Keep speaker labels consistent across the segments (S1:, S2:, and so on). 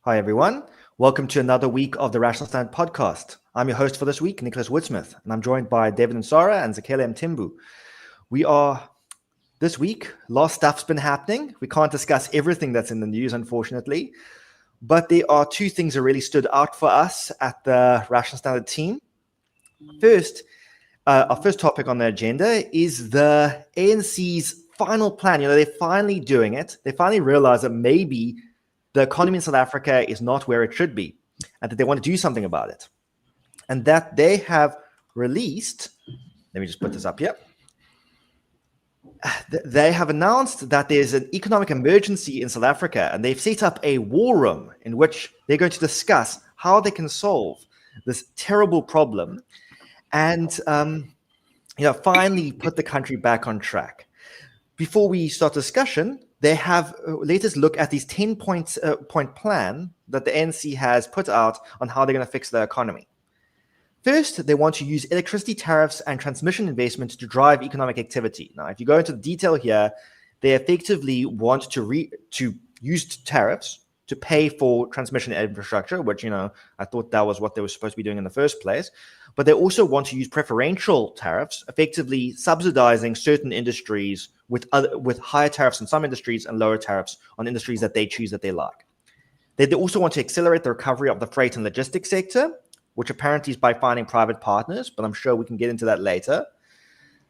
S1: Hi, everyone. Welcome to another week of the Rational Stand podcast. I'm your host for this week, Nicholas Woode-Smith, and I'm joined by David Ansara and Zakhele Mthembu. This week, a lot of stuff's been happening. We can't discuss everything that's in the news, unfortunately, but there are two things that really stood out for us at the Rational Standard team. First, our first topic on the agenda is the ANC's final plan. They're finally doing it. They finally realize that maybe the economy in South Africa is not where it should be, and that they want to do something about it. And that they have released, let me just put this up here. They have announced that there's an economic emergency in South Africa, and they've set up a war room in which they're going to discuss how they can solve this terrible problem and finally put the country back on track. Before we start discussion, they have let us look at these 10-point plan that the ANC has put out on how they're going to fix the economy. First, they want to use electricity tariffs and transmission investment to drive economic activity. Now, if you go into the detail here, they effectively want to use tariffs to pay for transmission infrastructure, which, I thought that was what they were supposed to be doing in the first place. But they also want to use preferential tariffs, effectively subsidizing certain industries with higher tariffs on some industries and lower tariffs on industries that they choose that they like. They also want to accelerate the recovery of the freight and logistics sector, which apparently is by finding private partners, but I'm sure we can get into that later.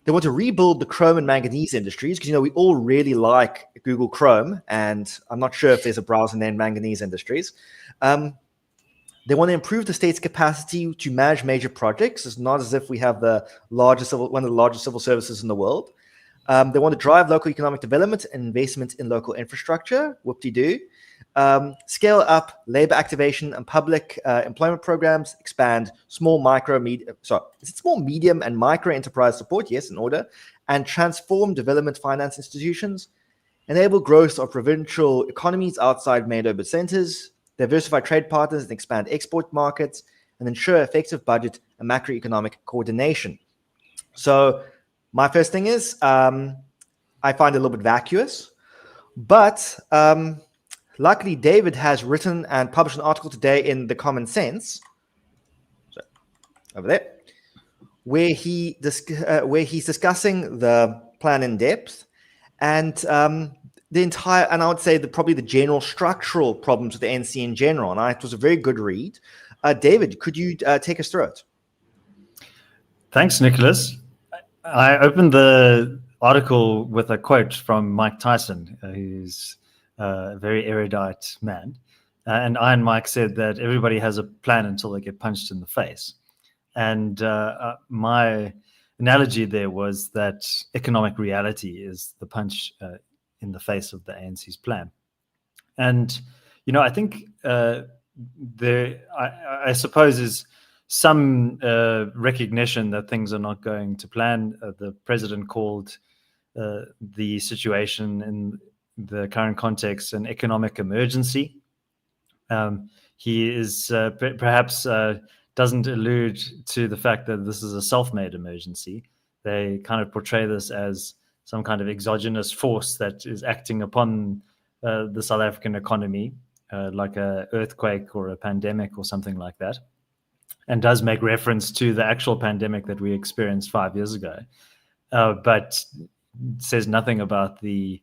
S1: They want to rebuild the chrome and manganese industries because, we all really like Google Chrome, and I'm not sure if there's a browser named Manganese Industries. They want to improve the state's capacity to manage major projects. It's not as if we have one of the largest civil services in the world. They want to drive local economic development and investment in local infrastructure. Whoop-de-doo. Scale up labor activation and public employment programs, expand small, medium, and micro enterprise support, yes, in order, and transform development finance institutions, enable growth of provincial economies outside main urban centers, diversify trade partners and expand export markets, and ensure effective budget and macroeconomic coordination. So my first thing is I find it a little bit vacuous, but luckily, David has written and published an article today in The Common Sense, over there, where he's discussing the plan in depth and and I would say probably the general structural problems with the ANC in general. And it was a very good read. David, could you take us through it?
S2: Thanks, Nicholas. I opened the article with a quote from Mike Tyson, who's a very erudite man. And Iron Mike said that everybody has a plan until they get punched in the face. And my analogy there was that economic reality is the punch in the face of the ANC's plan. And, I think there, I suppose, is some recognition that things are not going to plan. The president called the situation in the current context an economic emergency. He is perhaps doesn't allude to the fact that this is a self-made emergency. They kind of portray this as some kind of exogenous force that is acting upon the South African economy, like an earthquake or a pandemic or something like that, and does make reference to the actual pandemic that we experienced 5 years ago, but says nothing about the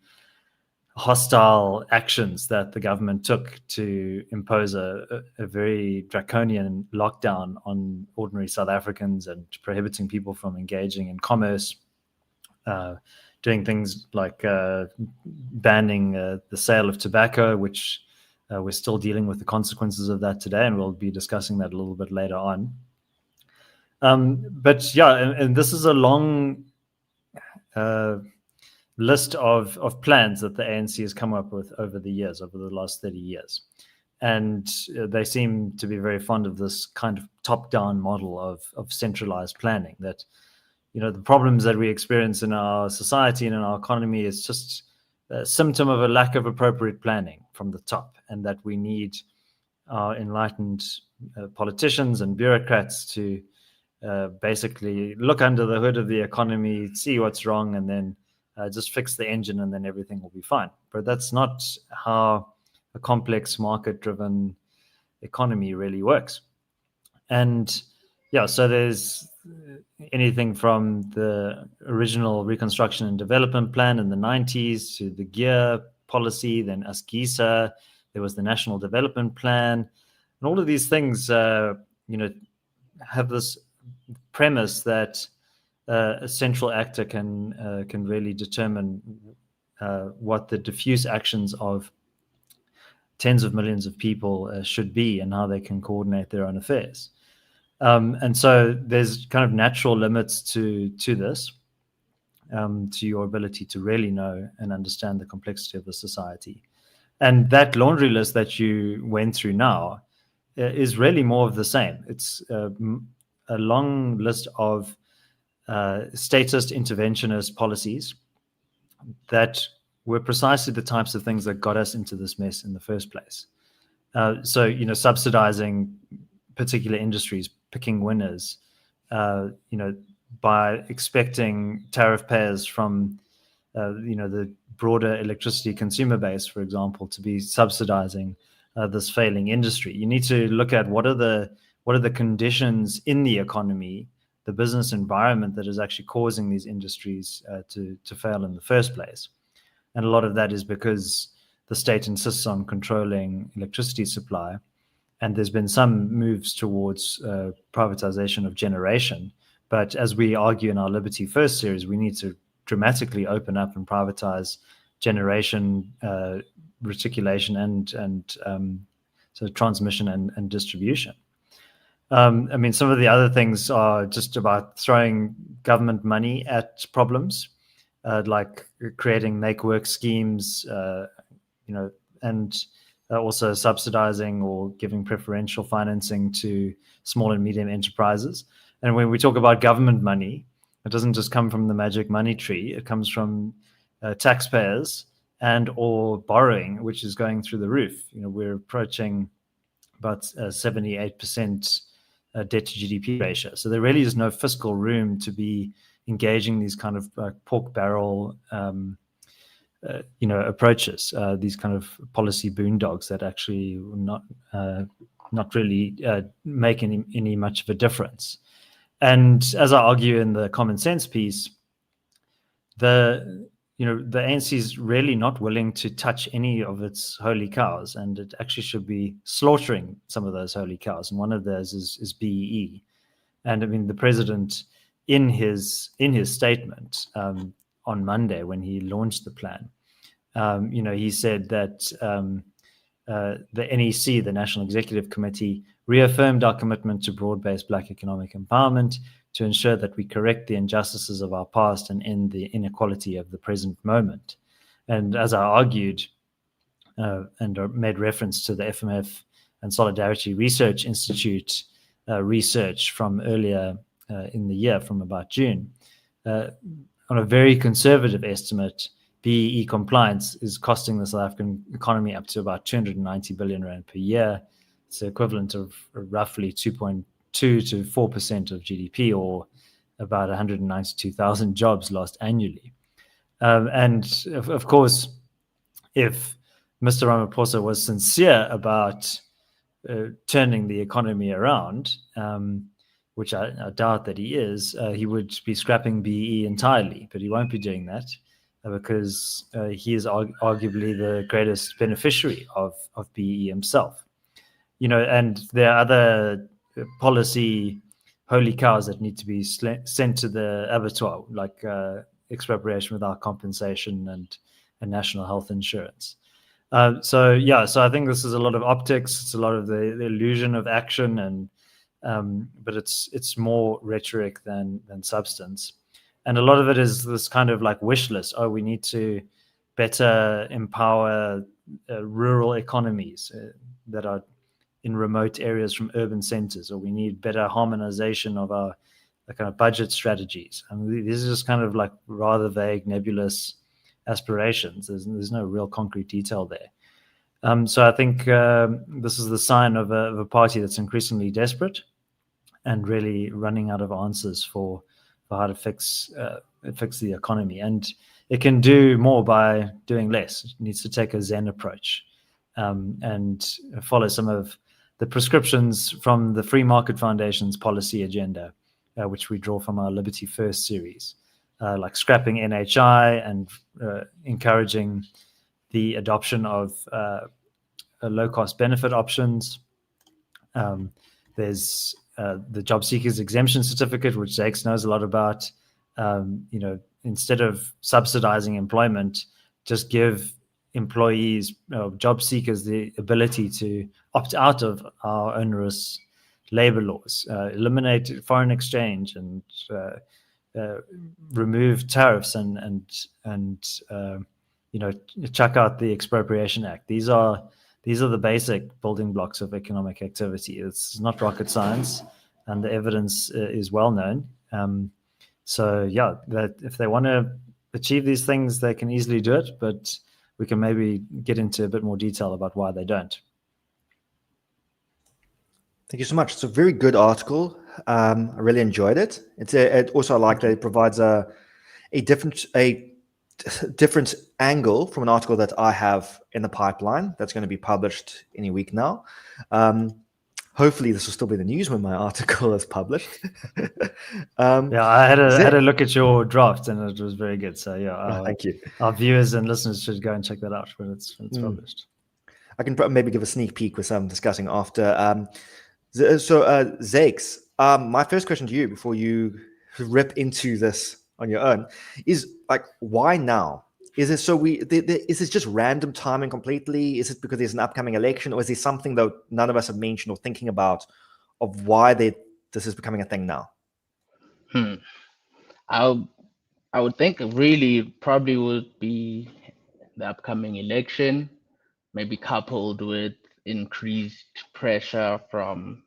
S2: hostile actions that the government took to impose a very draconian lockdown on ordinary South Africans and prohibiting people from engaging in commerce, doing things like banning the sale of tobacco, which we're still dealing with the consequences of that today, and we'll be discussing that a little bit later on. But yeah, and this is a long list of plans that the ANC has come up with over the last 30 years. And they seem to be very fond of this kind of top-down model of centralized planning, that, the problems that we experience in our society and in our economy is just a symptom of a lack of appropriate planning from the top, and that we need our enlightened politicians and bureaucrats to basically look under the hood of the economy, see what's wrong, and then just fix the engine, and then everything will be fine. But that's not how a complex market-driven economy really works. And yeah, so there's anything from the original Reconstruction and Development Plan in the 90s to the GEAR policy, then ASGISA, there was the National Development Plan, and all of these things, have this premise that a central actor can really determine what the diffuse actions of tens of millions of people should be and how they can coordinate their own affairs. And so there's kind of natural limits to this, to your ability to really know and understand the complexity of the society. And that laundry list that you went through now is really more of the same. It's a long list of statist interventionist policies that were precisely the types of things that got us into this mess in the first place. So, subsidizing particular industries, picking winners, by expecting tariff payers from, the broader electricity consumer base, for example, to be subsidizing this failing industry. You need to look at what are the conditions in the economy, the business environment that is actually causing these industries to fail in the first place. And a lot of that is because the state insists on controlling electricity supply. And there's been some moves towards privatization of generation. But as we argue in our Liberty First series, we need to dramatically open up and privatize generation, reticulation, and so transmission and distribution. Some of the other things are just about throwing government money at problems, like creating make-work schemes, and also subsidizing or giving preferential financing to small and medium enterprises. And when we talk about government money, it doesn't just come from the magic money tree. It comes from taxpayers and or borrowing, which is going through the roof. We're approaching about 78% debt to GDP ratio. So there really is no fiscal room to be engaging these kind of pork barrel approaches, these kind of policy boondogs that actually not really make any much of a difference. And as I argue in the common sense piece, the ANC is really not willing to touch any of its holy cows, and it actually should be slaughtering some of those holy cows. And one of those is BEE. And the president, in his statement on Monday when he launched the plan, he said that the NEC, the National Executive Committee, reaffirmed our commitment to broad-based Black economic empowerment to ensure that we correct the injustices of our past and end the inequality of the present moment. And as I argued and made reference to the FMF and Solidarity Research Institute research from earlier in the year, from about June, on a very conservative estimate, BEE compliance is costing the South African economy up to about 290 billion rand per year. It's the equivalent of roughly 2.2 to 4% of GDP, or about 192,000 jobs lost annually. And of course, if Mr. Ramaphosa was sincere about turning the economy around, which I doubt that he is, he would be scrapping BEE entirely, but he won't be doing that because he is arguably the greatest beneficiary of BEE himself. And there are other policy holy cows that need to be sent to the abattoir, like expropriation without compensation and national health insurance. So I think this is a lot of optics. It's a lot of the illusion of action, and but it's more rhetoric than substance. And a lot of it is this kind of like wish list. Oh, we need to better empower rural economies that are in remote areas from urban centers, or we need better harmonization of our kind of budget strategies. These are just kind of like rather vague, nebulous aspirations. There's no real concrete detail there. So I think this is the sign of a party that's increasingly desperate and really running out of answers for how to fix the economy. And it can do more by doing less. It needs to take a Zen approach. and follow some of the prescriptions from the Free Market Foundation's policy agenda, which we draw from our Liberty First series, like scrapping NHI and encouraging the adoption of low-cost benefit options. There's the job seekers exemption certificate, which Zakes knows a lot about. Instead of subsidizing employment, just give employees, job seekers, the ability to opt out of our onerous labor laws, eliminate foreign exchange, and remove tariffs, and chuck out the Expropriation Act. These are the basic building blocks of economic activity. It's not rocket science, and the evidence is well known. That if they want to achieve these things, they can easily do it, but we can maybe get into a bit more detail about why they don't.
S1: Thank you so much. It's a very good article. I really enjoyed it. It also, I like that it provides a different angle from an article that I have in the pipeline that's going to be published any week now. Hopefully this will still be the news when my article is published.
S2: I had a look at your draft, and it was very good. So
S1: thank you.
S2: Our viewers and listeners should go and check that out when it's published.
S1: I can maybe give a sneak peek with some discussing after. Zakes, my first question to you before you rip into this on your own is, like, why now? Is it is it just random timing completely? Is it because there's an upcoming election, or is there something that none of us have mentioned or thinking about of why this is becoming a thing now?
S3: I would think really probably would be the upcoming election, maybe coupled with increased pressure from,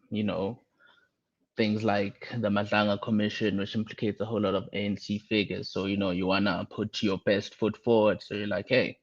S3: things like the Madlanga Commission, which implicates a whole lot of ANC figures. So, you want to put your best foot forward. So you're like, hey,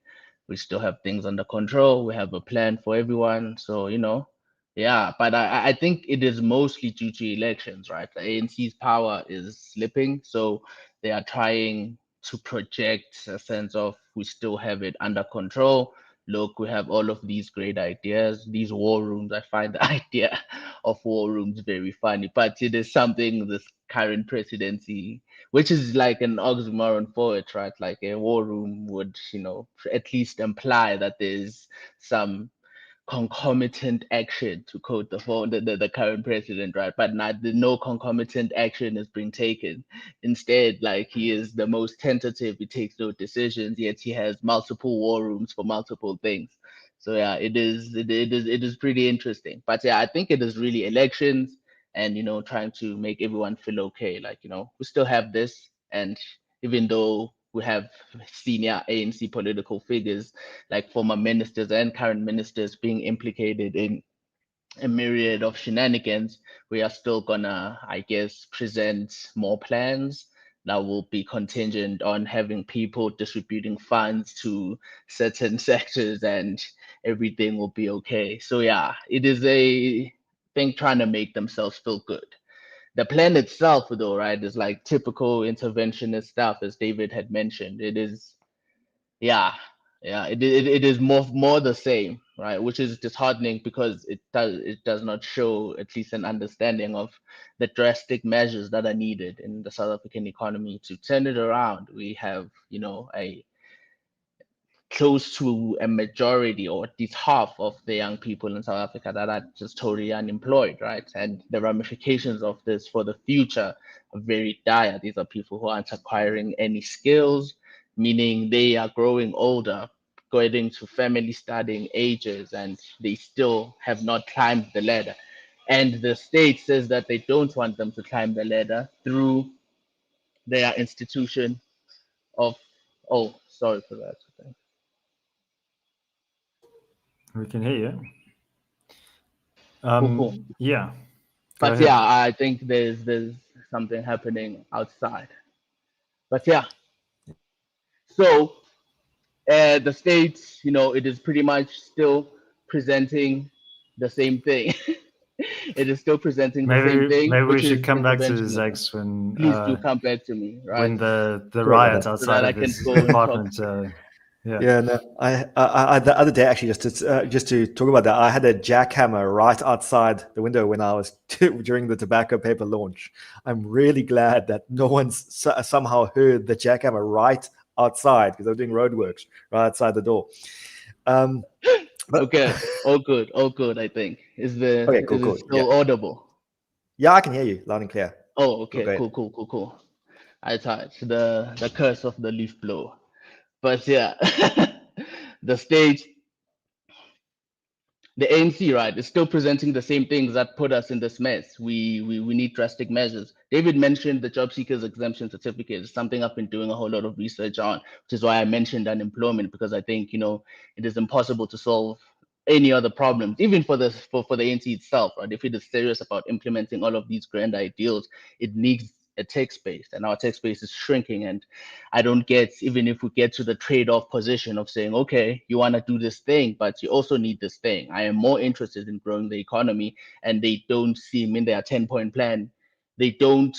S3: we still have things under control. We have a plan for everyone. So, but I think it is mostly due to elections, right? The ANC's power is slipping. So they are trying to project a sense of we still have it under control. Look, we have all of these great ideas, these war rooms. I find the idea of war rooms very funny, but it is something this current presidency, which is like an oxymoron for it, right? Like a war room would, at least imply that there's some concomitant action, to quote the current president, right? But no concomitant action is being taken. Instead, like, he is the most tentative, he takes no decisions, yet he has multiple war rooms for multiple things. So it is pretty interesting. But I think it is really elections and trying to make everyone feel okay. Like, we still have this, and even though we have senior ANC political figures like former ministers and current ministers being implicated in a myriad of shenanigans, we are still gonna, I guess, present more plans that will be contingent on having people distributing funds to certain sectors, and everything will be okay. So it is a thing trying to make themselves feel good. The plan itself, though, right, is like typical interventionist stuff, as David had mentioned. It is, it is more the same, right, which is disheartening because it does not show at least an understanding of the drastic measures that are needed in the South African economy to turn it around. We have, a close to a majority, or at least half of the young people in South Africa that are just totally unemployed, right? And the ramifications of this for the future are very dire. These are people who aren't acquiring any skills, meaning they are growing older, going to family starting ages, and they still have not climbed the ladder. And the state says that they don't want them to climb the ladder through their institution of, oh, sorry for that.
S2: We can hear you.
S3: Cool.
S2: Yeah.
S3: But I think there's something happening outside. But so the state, it is pretty much still presenting the same thing. It is still presenting the same thing.
S2: Maybe we should come back to Zakes when.
S3: Please do come back to me, right?
S2: When the riot outside of his apartment
S1: Yeah, no, I the other day actually just to talk about that, I had a jackhammer right outside the window when I was during the tobacco paper launch. I'm really glad that no one's somehow heard the jackhammer right outside because I was doing roadworks right outside the door. But
S3: Okay, all good. I think
S1: okay,
S3: is it
S1: cool. Yeah,
S3: still audible?
S1: yeah, I can hear you loud and clear.
S3: Oh,
S1: Go
S3: okay,
S1: go ahead.
S3: cool. I thought it's the curse of the leaf blower, but yeah, the state the ANC, right, is still presenting the same things that put us in this mess. We need drastic measures. David mentioned the job seekers exemption certificate. It's something I've been doing a whole lot of research on, which is why I mentioned unemployment, because I think, it is impossible to solve any other problems, even for the ANC itself, right? If it is serious about implementing all of these grand ideals, it needs a tech space, and our tech space is shrinking. And I don't get, even if we get to the trade-off position of saying, okay, you want to do this thing, but you also need this thing. I am more interested in growing the economy, and they don't seem in their 10-point plan. They don't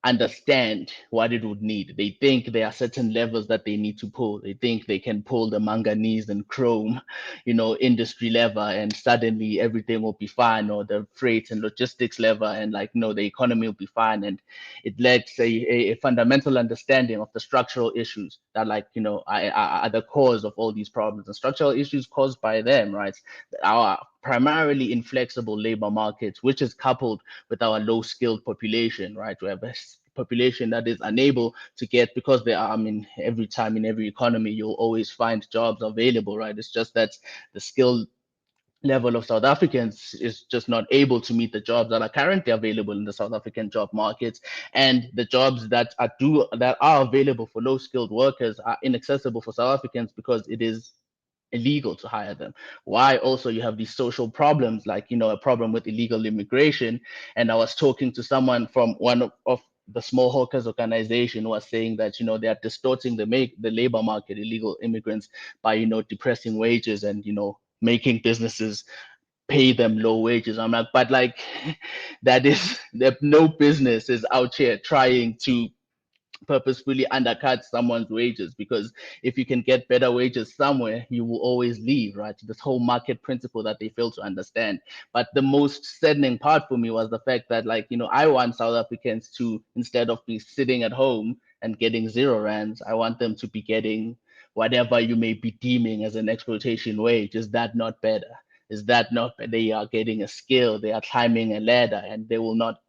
S3: understand what it would need. They think there are certain levels that they need to pull. They think they can pull the manganese and chrome, industry lever, and suddenly everything will be fine, or the freight and logistics lever, and the economy will be fine. And it lacks a fundamental understanding of the structural issues that are the cause of all these problems, and structural issues caused by them, right? Our primarily inflexible labor markets, which is coupled with our low skilled population, right? We have a population that is unable to get, because there are, I mean, every time in every economy, you'll always find jobs available, right? It's just that the skill level of South Africans is just not able to meet the jobs that are currently available in the South African job markets, and the jobs that are available for low skilled workers are inaccessible for South Africans because it is illegal to hire them. Why also you have these social problems, like a problem with illegal immigration. And I was talking to someone from one of the small hawkers organization who was saying that they are distorting the labor market, illegal immigrants, by depressing wages and making businesses pay them low wages. I'm like, but that is that no business is out here trying to purposefully undercut someone's wages, because if you can get better wages somewhere, you will always leave, right? This whole market principle that they fail to understand. But the most saddening part for me was the fact that I want South Africans to, instead of be sitting at home and getting 0 rands, I want them to be getting whatever you may be deeming as an exploitation wage. Is that not better? Is that not better? They are getting a skill, they are climbing a ladder, and they will not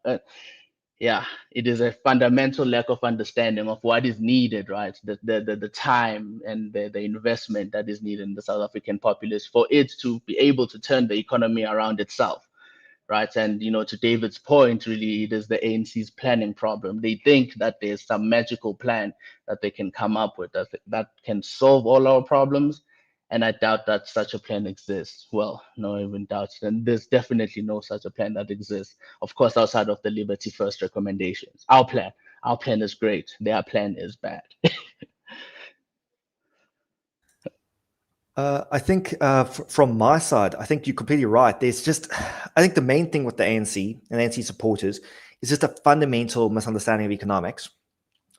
S3: yeah, it is a fundamental lack of understanding of what is needed, right? The time and the investment that is needed in the South African populace for it to be able to turn the economy around itself, right? And to David's point, really, it is the ANC's planning problem. They think that there's some magical plan that they can come up with that can solve all our problems. And I doubt that such a plan exists. Well, no, I even doubt it. And there's definitely no such a plan that exists. Of course, outside of the Liberty First recommendations. Our plan is great. Their plan is bad.
S1: I think from my side, I think you're completely right. There's just, I think the main thing with the ANC and ANC supporters is just a fundamental misunderstanding of economics,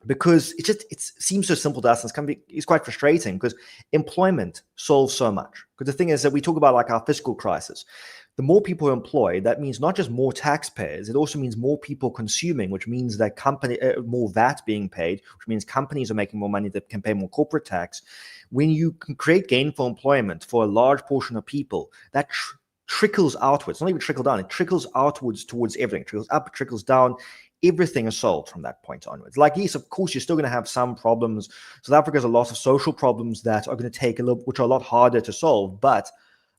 S1: because it seems so simple to us, and it's quite frustrating because employment solves so much. Because the thing is that we talk about our fiscal crisis. The more people are employed, that means not just more taxpayers, it also means more people consuming, which means that more VAT being paid, which means companies are making more money that can pay more corporate tax. When you can create gainful employment for a large portion of people, that trickles outwards, not even trickle down, it trickles outwards towards everything, trickles up, trickles down. Everything is solved from that point onwards. Yes, of course, you're still going to have some problems. South Africa has a lot of social problems that are going to take which are a lot harder to solve, but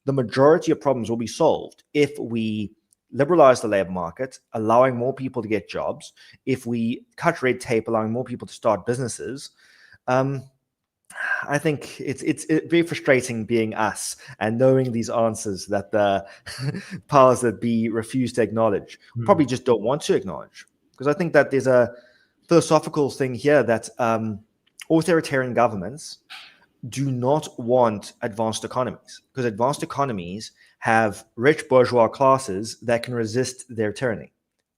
S1: the majority of problems will be solved if we liberalize the labor market, allowing more people to get jobs, if we cut red tape, allowing more people to start businesses. I think it's very frustrating being us and knowing these answers that the powers that be refuse to acknowledge, probably just don't want to acknowledge. Because I think that there's a philosophical thing here that authoritarian governments do not want advanced economies, because advanced economies have rich bourgeois classes that can resist their tyranny.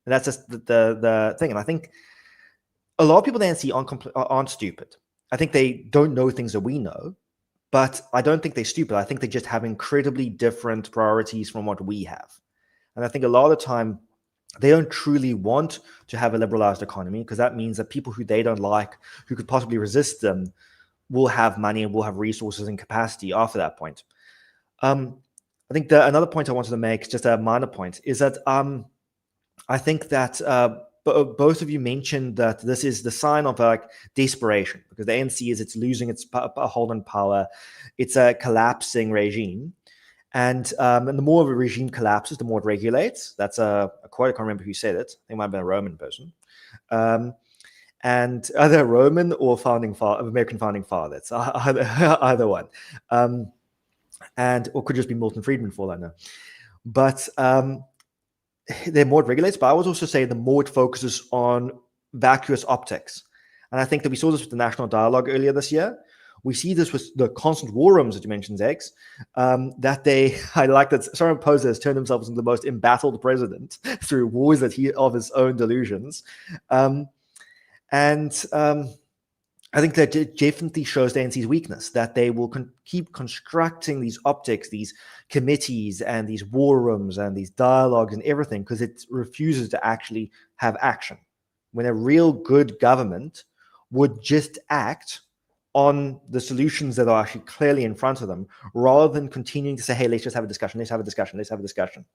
S1: And that's just the thing. And I think a lot of people in ANC aren't stupid. I think they don't know things that we know. But I don't think they're stupid. I think they just have incredibly different priorities from what we have. And I think a lot of the time, they don't truly want to have a liberalized economy, because that means that people who they don't like, who could possibly resist them, will have money and will have resources and capacity after that point. I think another point I wanted to make, just a minor point, is that I think that both of you mentioned that this is the sign of like desperation, because the ANC it's losing its hold on power. It's a collapsing regime. And the more of a regime collapses, the more it regulates. That's a quote. I can't remember who said it. I think it might have been a Roman person. And either Roman or American founding father. It's either one. Or could just be Milton Friedman for all I know. But the more it regulates, but I would also say the more it focuses on vacuous optics. And I think that we saw this with the National Dialogue earlier this year. We see this with the constant war rooms that you mentioned, Zex, I like that Cyril Ramaphosa has turned himself into the most embattled president through wars of his own delusions. I think that it definitely shows the ANC's weakness, that they will keep constructing these optics, these committees and these war rooms and these dialogues and everything, because it refuses to actually have action. When a real good government would just act on the solutions that are actually clearly in front of them, rather than continuing to say, hey, let's just have a discussion, let's have a discussion, let's have a discussion.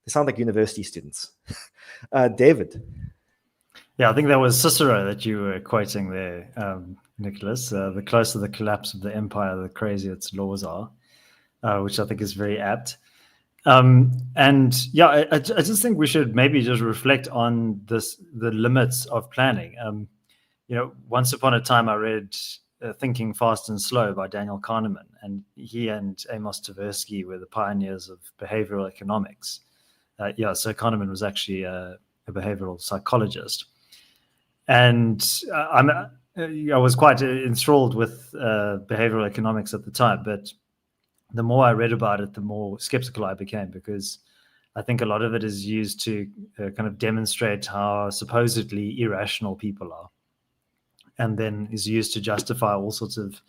S1: They sound like university students. David.
S2: Yeah, I think that was Cicero that you were quoting there, Nicholas. The closer the collapse of the empire, the crazier its laws are, which I think is very apt. And yeah, I just think we should maybe just reflect on the limits of planning. Once upon a time I read Thinking Fast and Slow by Daniel Kahneman, and he and Amos Tversky were the pioneers of behavioral economics. So Kahneman was actually a behavioral psychologist. And I was quite enthralled with behavioral economics at the time, but the more I read about it, the more skeptical I became, because I think a lot of it is used to kind of demonstrate how supposedly irrational people are, and then is used to justify all sorts of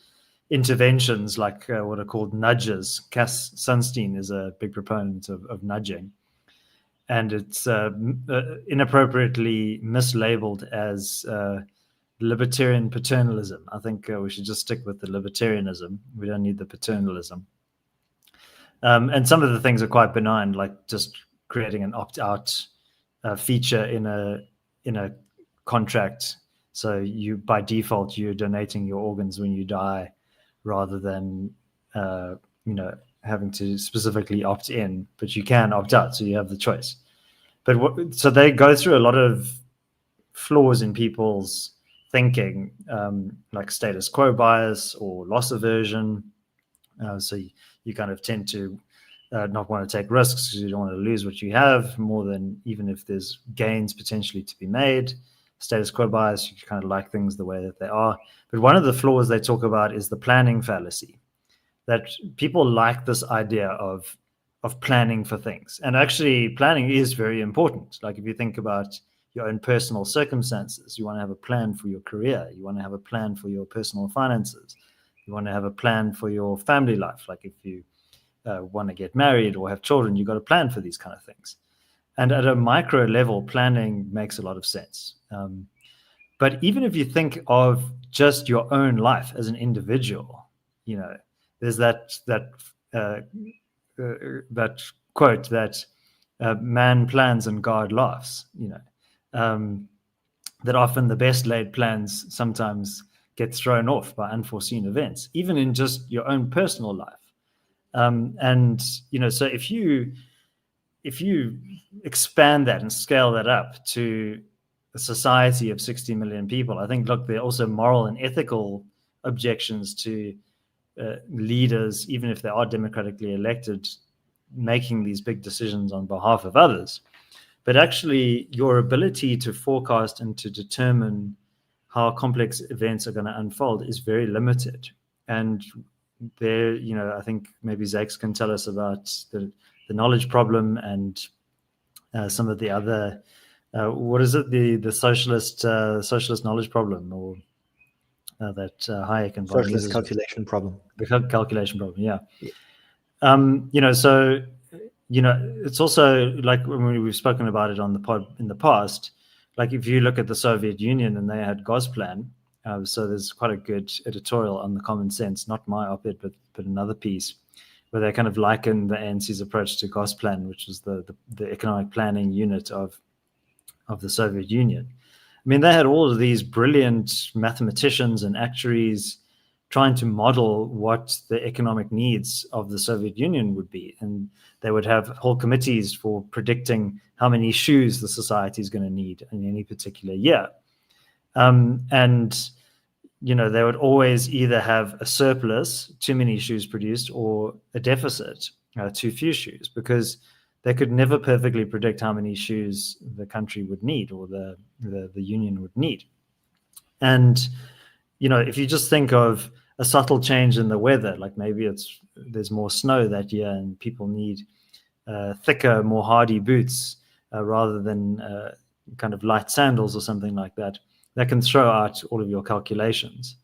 S2: interventions like what are called nudges. Cass Sunstein is a big proponent of nudging. And it's inappropriately mislabeled as libertarian paternalism. I think we should just stick with the libertarianism. We don't need the paternalism. And some of the things are quite benign, like just creating an opt-out feature in a contract. So you, by default, you're donating your organs when you die, rather than having to specifically opt in, but you can opt out, so you have the choice. But so they go through a lot of flaws in people's thinking, like status quo bias or loss aversion. So you kind of tend to not want to take risks because you don't want to lose what you have, more than even if there's gains potentially to be made. Status quo bias, you kind of like things the way that they are. But one of the flaws they talk about is the planning fallacy, that people like this idea of planning for things. And actually, planning is very important. Like if you think about your own personal circumstances, you want to have a plan for your career. You want to have a plan for your personal finances. You want to have a plan for your family life. Like if you want to get married or have children, you've got to plan for these kind of things. And at a micro level, planning makes a lot of sense. But even if you think of just your own life as an individual, there's that quote that man plans and God laughs. That often the best laid plans sometimes get thrown off by unforeseen events, even in just your own personal life. So if you expand that and scale that up to a society of 60 million people, I think, look, there are also moral and ethical objections to leaders, even if they are democratically elected, making these big decisions on behalf of others. But actually, your ability to forecast and to determine how complex events are going to unfold is very limited. And there, I think maybe Zax can tell us about the knowledge problem and some of the other, what is it, the socialist knowledge problem, or that Hayek and von
S1: Socialist
S2: Mises,
S1: calculation problem.
S2: the calculation problem. Yeah.
S1: Yeah.
S2: So it's also like when we've spoken about it on the pod in the past. Like if you look at the Soviet Union and they had Gosplan, so there's quite a good editorial on the Common Sense, not my op-ed, but another piece where they kind of liken the ANC's approach to Gosplan, which was the economic planning unit of the Soviet Union. I mean, they had all of these brilliant mathematicians and actuaries trying to model what the economic needs of the Soviet Union would be. And they would have whole committees for predicting how many shoes the society is going to need in any particular year. And, they would always either have a surplus, too many shoes produced, or a deficit, too few shoes, because they could never perfectly predict how many shoes the country would need or the union would need. And, if you just think of a subtle change in the weather, like maybe there's more snow that year and people need thicker, more hardy boots rather than kind of light sandals or something like that, that can throw out all of your calculations.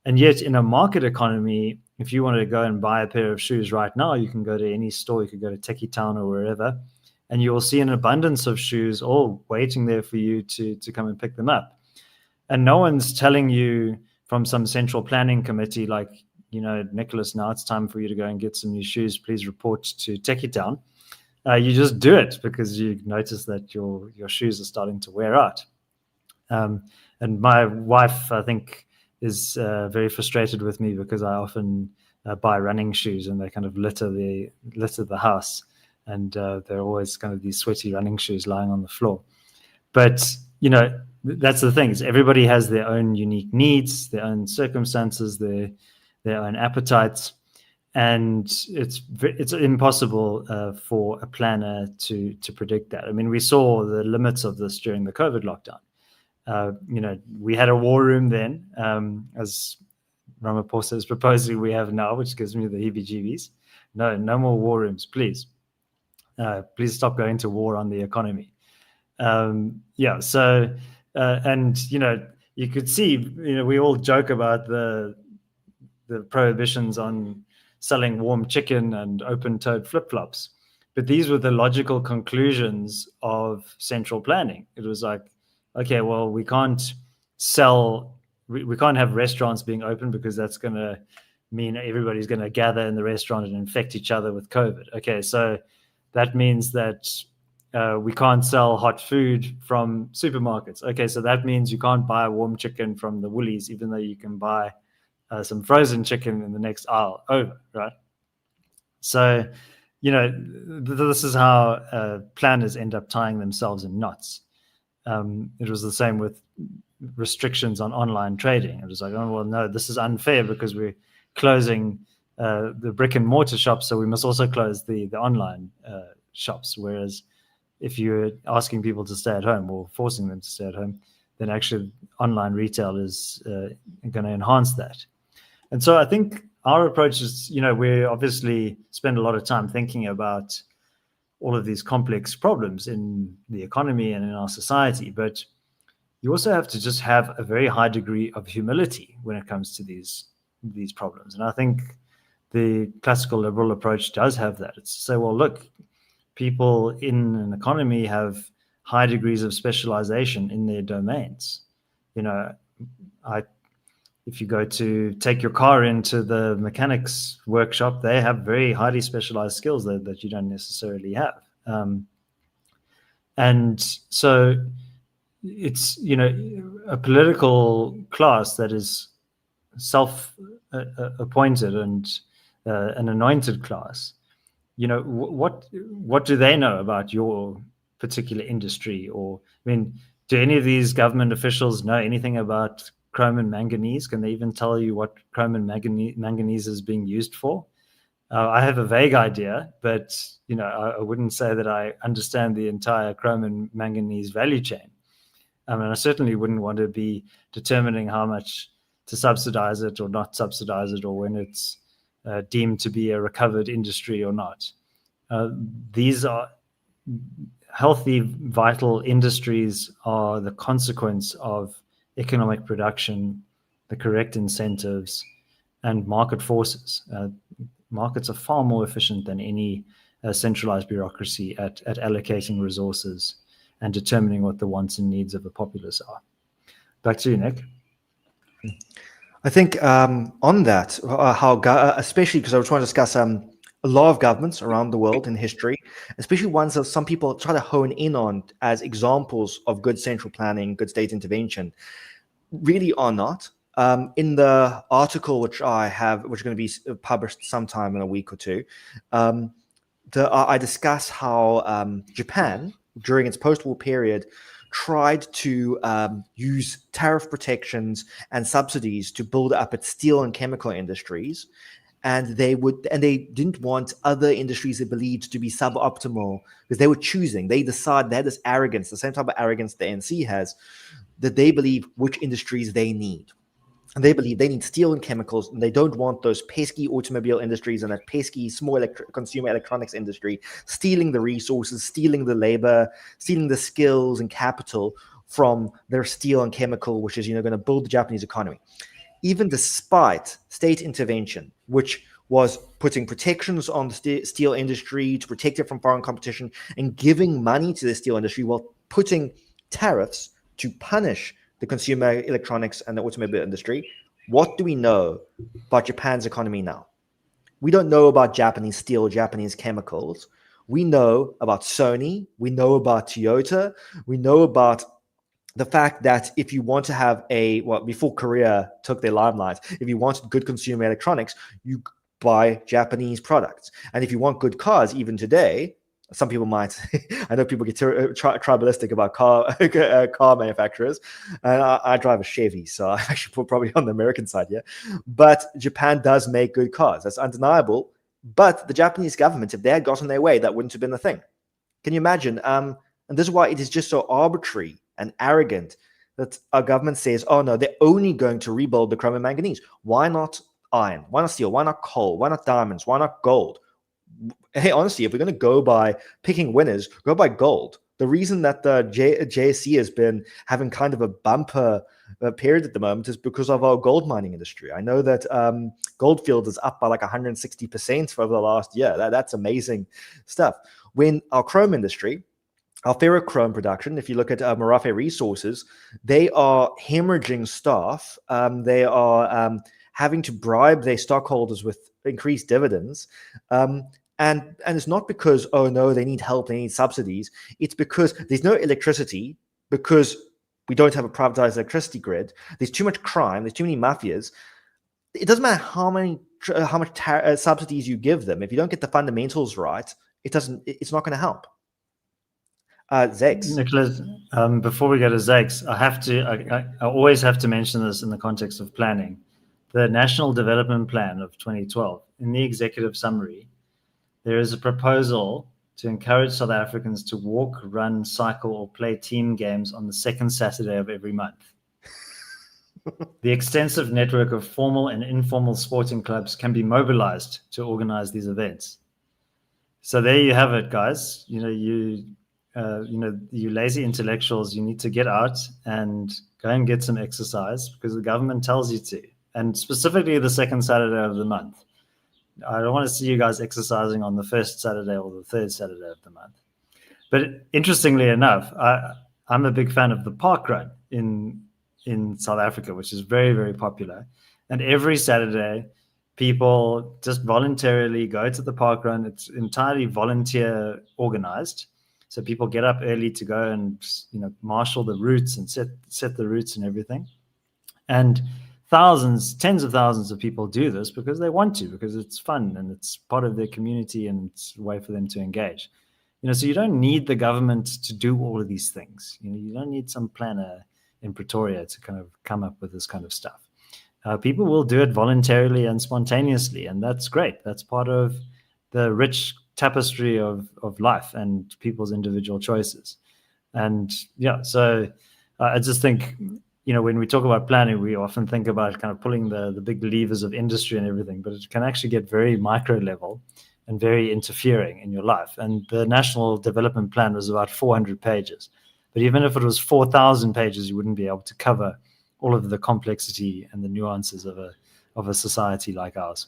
S2: And yet in a market economy, if you wanted to go and buy a pair of shoes right now, you can go to any store, you could go to Techie Town or wherever, and you will see an abundance of shoes all waiting there for you to come and pick them up. And no one's telling you from some central planning committee, like, Nicholas, now it's time for you to go and get some new shoes. Please report to Techie Town. You just do it because you notice that your shoes are starting to wear out. And my wife, I think, is very frustrated with me because I often buy running shoes and they kind of litter the house, and they're always kind of these sweaty running shoes lying on the floor. But that's the thing, is everybody has their own unique needs, their own circumstances, their own appetites, and it's impossible for a planner to predict that. I mean, we saw the limits of this during the COVID lockdown. We had a war room then, as Ramaphosa is proposing we have now, which gives me the heebie-jeebies. No more war rooms, please. Please stop going to war on the economy. So you could see, we all joke about the prohibitions on selling warm chicken and open-toed flip-flops, but these were the logical conclusions of central planning. It was like, okay, well, we can't have restaurants being open because that's going to mean everybody's going to gather in the restaurant and infect each other with COVID. Okay, so that means that we can't sell hot food from supermarkets. Okay, so that means you can't buy warm chicken from the Woolies, even though you can buy some frozen chicken in the next aisle over, right? So, this is how planners end up tying themselves in knots. It was the same with restrictions on online trading. It was like, oh, well, no, this is unfair because we're closing the brick and mortar shops, so we must also close the online shops. Whereas if you're asking people to stay at home or forcing them to stay at home, then actually online retail is going to enhance that. And so I think our approach is, we obviously spend a lot of time thinking about all of these complex problems in the economy and in our society, but you also have to just have a very high degree of humility when it comes to these problems. And I think the classical liberal approach does have that. It's to say, well, look, people in an economy have high degrees of specialization in their domains. If you go to take your car into the mechanic's workshop, they have very highly specialized skills that you don't necessarily have. And so it's, a political class that is self-appointed and an anointed class. What do they know about your particular industry? Or, do any of these government officials know anything about chrome and manganese? Can they even tell you what chrome and manganese is being used for? I have a vague idea, but I wouldn't say that I understand the entire chrome and manganese value chain. I certainly wouldn't want to be determining how much to subsidize it or not subsidize it, or when it's deemed to be a recovered industry or not. These are healthy, vital industries, are the consequence of economic production the correct incentives, and market forces. Markets are far more efficient than any centralized bureaucracy at allocating resources and determining what the wants and needs of the populace are. Back to you, Nick.
S1: I think on that, especially because I was trying to discuss a lot of governments around the world in history, especially ones that some people try to hone in on as examples of good central planning, good state intervention, really are not. In the article which I have, which is going to be published sometime in a week or two, I discuss how Japan, during its post-war period, tried to use tariff protections and subsidies to build up its steel and chemical industries. And they didn't want other industries they believed to be suboptimal, because they were choosing. They had this arrogance, the same type of arrogance the ANC has, that they believe which industries they need. And they believe they need steel and chemicals, and they don't want those pesky automobile industries and that pesky small consumer electronics industry stealing the resources, stealing the labor, stealing the skills and capital from their steel and chemical, which is going to build the Japanese economy. Even despite state intervention, which was putting protections on the steel industry to protect it from foreign competition and giving money to the steel industry while putting tariffs to punish the consumer electronics and the automobile industry, what do we know about Japan's economy now? We don't know about Japanese steel, Japanese chemicals. We know about Sony. We know about Toyota. We know about the fact that if you want to have before Korea took their limelight, if you wanted good consumer electronics, you buy Japanese products. And if you want good cars, even today, some people might, I know people get tribalistic about car manufacturers. And I drive a Chevy, so I'm actually probably on the American side here. But Japan does make good cars. That's undeniable. But the Japanese government, if they had gotten their way, that wouldn't have been the thing. Can you imagine? And this is why it is just so arbitrary and arrogant that our government says, oh no, they're only going to rebuild the chrome and manganese. Why not iron? Why not steel? Why not coal? Why not diamonds? Why not gold? Hey, honestly, if we're going to go by picking winners, go by gold. The reason that the JSE has been having kind of a bumper period at the moment is because of our gold mining industry. I know that Goldfield is up by like 160% over the last year. That's amazing stuff. When our chrome industry, our ferrochrome production, if you look at Merafe Resources, they are hemorrhaging staff. They are having to bribe their stockholders with increased dividends. And it's not because, oh no, they need help, they need subsidies. It's because there's no electricity, because we don't have a privatized electricity grid. There's too much crime. There's too many mafias. It doesn't matter how much subsidies you give them. If you don't get the fundamentals right, it's not going to help. Zakes.
S2: Nicholas, before we go to Zakes, I always have to mention this in the context of planning. The National Development Plan of 2012, in the executive summary, there is a proposal to encourage South Africans to walk, run, cycle, or play team games on the second Saturday of every month. The extensive network of formal and informal sporting clubs can be mobilized to organize these events. So there you have it, guys. You lazy intellectuals, you need to get out and go and get some exercise because the government tells you to, and specifically the second Saturday of the month. I don't want to see you guys exercising on the first Saturday or the third Saturday of the month. But interestingly enough, I'm a big fan of the park run in South Africa, which is very, very popular. And every Saturday, people just voluntarily go to the park run. It's entirely volunteer organized. So people get up early to go and marshal the routes and set the routes and everything. And tens of thousands of people do this because they want to, because it's fun and it's part of their community and it's a way for them to engage. So you don't need the government to do all of these things. You don't need some planner in Pretoria to kind of come up with this kind of stuff. People will do it voluntarily and spontaneously, and that's great. That's part of the rich tapestry of life and people's individual choices. And so I just think, when we talk about planning, we often think about kind of pulling the big levers of industry and everything, but it can actually get very micro level and very interfering in your life. And the National Development Plan was about 400 pages. But even if it was 4,000 pages, you wouldn't be able to cover all of the complexity and the nuances of a society like ours.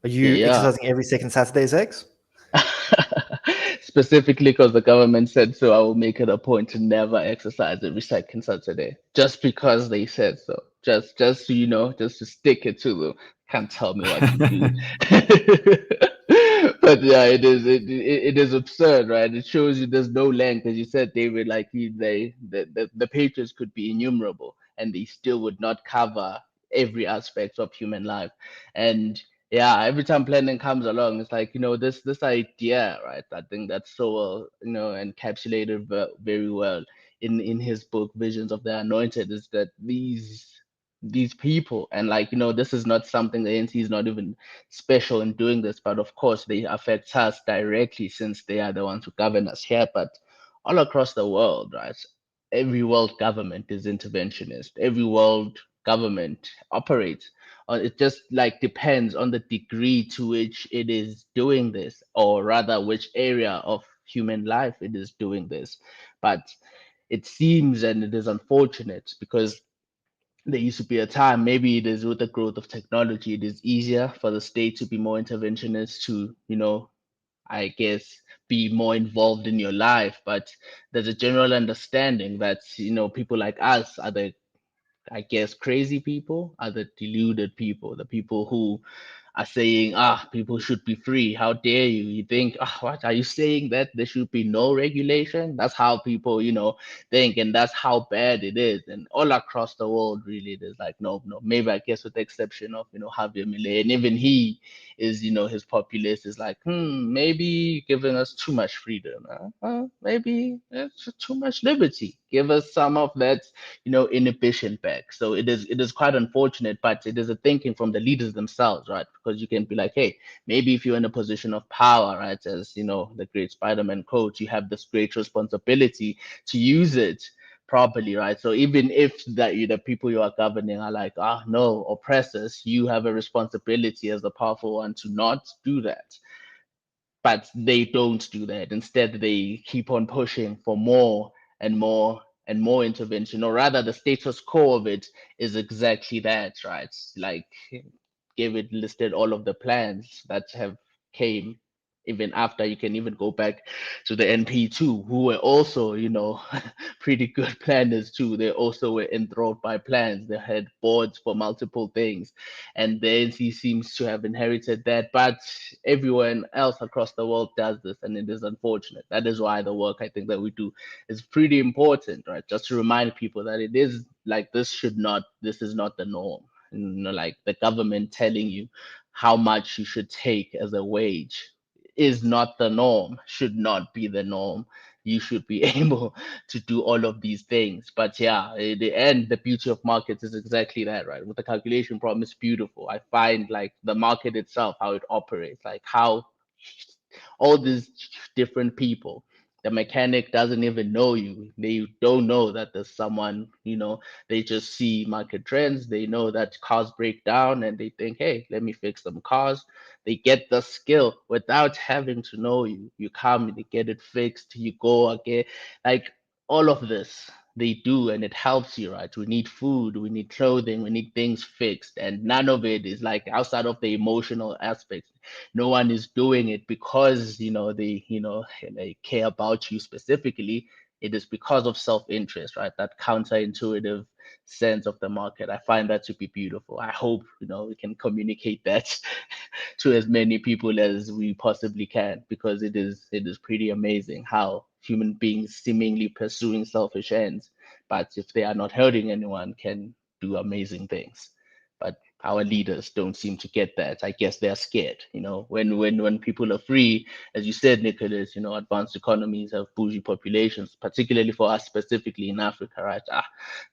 S1: Are you
S3: Yeah, yeah.
S1: exercising every second Saturday, Zex?
S3: Specifically because the government said so, I will make it a point to never exercise every second Saturday, just because they said so. Just so you know, just to stick it to them. Can't tell me what to do. But yeah, it is absurd, right? It shows you there's no length, as you said, David. Like the pages could be innumerable, and they still would not cover every aspect of human life. And yeah, every time planning comes along, it's like, this idea, right? I think that's so well, encapsulated very well in his book Visions of the Anointed, is that these people, and like, this is not something the ANC is not even special in doing this, but of course they affect us directly since they are the ones who govern us here, but all across the world, right? Every world government is interventionist. Every world government operates, it just like depends on the degree to which it is doing this, or rather which area of human life it is doing this. But it seems, and it is unfortunate, because there used to be a time, maybe it is with the growth of technology, it is easier for the state to be more interventionist, to, I guess, be more involved in your life. But there's a general understanding that, people like us are the, I guess, crazy people, are the deluded people, the people who are saying, people should be free. How dare you? You think, what are you saying, that there should be no regulation? That's how people, think, and that's how bad it is. And all across the world, really, there's like, no, no. Maybe I guess with the exception of, Javier Milei, and even he is, his populace is like, maybe giving us too much freedom. Maybe it's too much liberty. Give us some of that, inhibition back. So it is quite unfortunate, but it is a thinking from the leaders themselves, right? Because you can be like, hey, maybe if you're in a position of power, right, as the great Spider-Man quote, you have this great responsibility to use it properly, right? So even if the people you are governing are like, no, oppressors, you have a responsibility as the powerful one to not do that. But they don't do that. Instead, they keep on pushing for more and more and more intervention, or rather, the status quo of it is exactly that, right? Like, David listed all of the plans that have came even after. You can even go back to the NP2, who were also, pretty good planners too. They also were enthralled by plans. They had boards for multiple things, and the NC seems to have inherited that. But everyone else across the world does this, and it is unfortunate. That is why the work, I think, that we do is pretty important, right? Just to remind people that it is like, this is not the norm. Like the government telling you how much you should take as a wage is not the norm, should not be the norm. You should be able to do all of these things. But yeah, in the end, the beauty of markets is exactly that, right? With the calculation problem, it's beautiful. I find like the market itself, how it operates, like how all these different people, the mechanic doesn't even know you. They don't know that there's someone, they just see market trends. They know that cars break down and they think, hey, let me fix some cars. They get the skill without having to know you. You come, they get it fixed, you go again. Like all of this they do, and it helps you, right? We need food, we need clothing, we need things fixed, and none of it is like outside of the emotional aspects. No one is doing it because they care about you specifically. It is because of self-interest, right? That counterintuitive sense of the market. I find that to be beautiful. I hope we can communicate that to as many people as we possibly can, because it is pretty amazing how human beings seemingly pursuing selfish ends, but if they are not hurting anyone, can do amazing things. But our leaders don't seem to get that. I guess they're scared. When people are free, as you said, Nicholas, advanced economies have bougie populations, particularly for us specifically in Africa, right?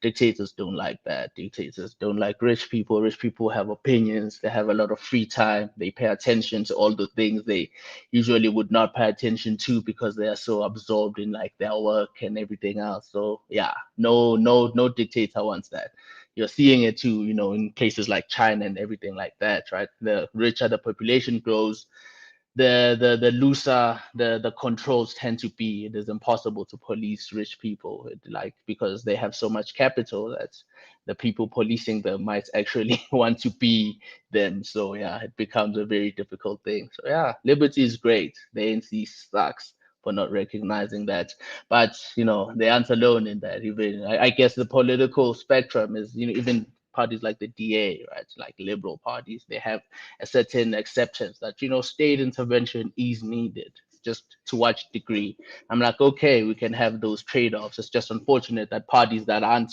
S3: Dictators don't like that. Dictators don't like rich people. Rich people have opinions. They have a lot of free time. They pay attention to all the things they usually would not pay attention to because they are so absorbed in like their work and everything else. So yeah, no dictator wants that. You're seeing it too, in places like China and everything like that, right? The richer the population grows, the looser the controls tend to be, it is impossible to police rich people, like, because they have so much capital that the people policing them might actually want to be them. So yeah, it becomes a very difficult thing. So yeah, liberty is great. The ANC sucks for not recognizing that, but they aren't alone in that. Even I guess the political spectrum is, even parties like the DA, right, like liberal parties, they have a certain acceptance that state intervention is needed, just to what degree. I'm like, okay, we can have those trade-offs. It's just unfortunate that parties that aren't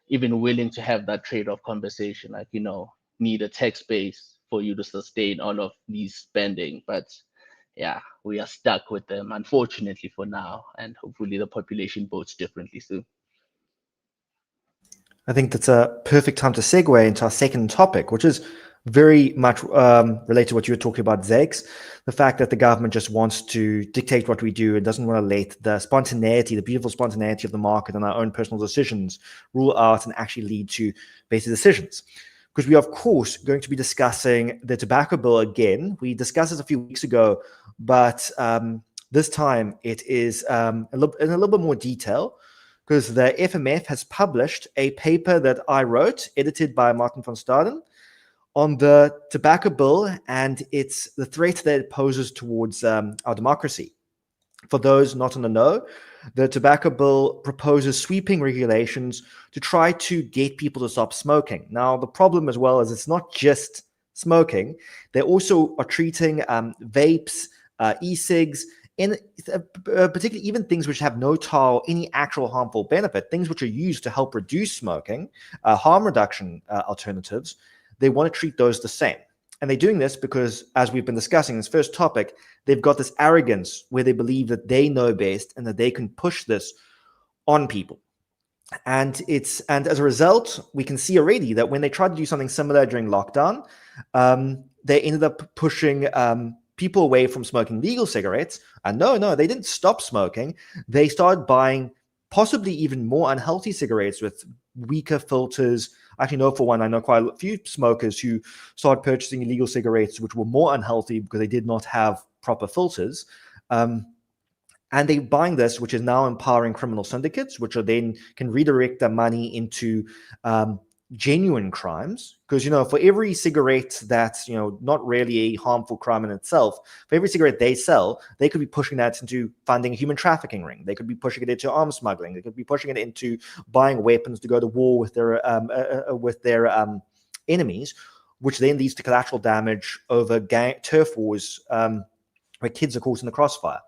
S3: even willing to have that trade-off conversation, like, need a tax base for you to sustain all of these spending. But yeah, we are stuck with them, unfortunately, for now, and hopefully the population votes differently soon.
S1: I think that's a perfect time to segue into our second topic, which is very much related to what you were talking about, Zakes. The fact that the government just wants to dictate what we do and doesn't want to let the spontaneity, the beautiful spontaneity of the market and our own personal decisions rule out and actually lead to better decisions. Because we are, of course, going to be discussing the tobacco bill again. We discussed this a few weeks ago, but this time it is in a little bit more detail, because the FMF has published a paper that I wrote, edited by Martin van Staden, on the tobacco bill and the threat that it poses towards our democracy. For those not in the know, the tobacco bill proposes sweeping regulations to try to get people to stop smoking. Now, the problem as well is it's not just smoking. They also are treating vapes, e-cigs, in particularly even things which have no tar, any actual harmful benefit, things which are used to help reduce smoking, harm reduction alternatives. They want to treat those the same. And they're doing this because, as we've been discussing in this first topic, they've got this arrogance where they believe that they know best and that they can push this on people. And as a result, we can see already that when they tried to do something similar during lockdown, they ended up pushing people away from smoking legal cigarettes. And no, they didn't stop smoking. They started buying possibly even more unhealthy cigarettes with weaker filters. Actually, no, for one, I know quite a few smokers who started purchasing illegal cigarettes which were more unhealthy because they did not have proper filters. And they're buying this, which is now empowering criminal syndicates, which are then can redirect their money into genuine crimes. Because, for every cigarette that's, not really a harmful crime in itself, for every cigarette they sell, they could be pushing that into funding a human trafficking ring. They could be pushing it into arms smuggling. They could be pushing it into buying weapons to go to war with their enemies, which then leads to collateral damage over turf wars, where kids are caught in the crossfire.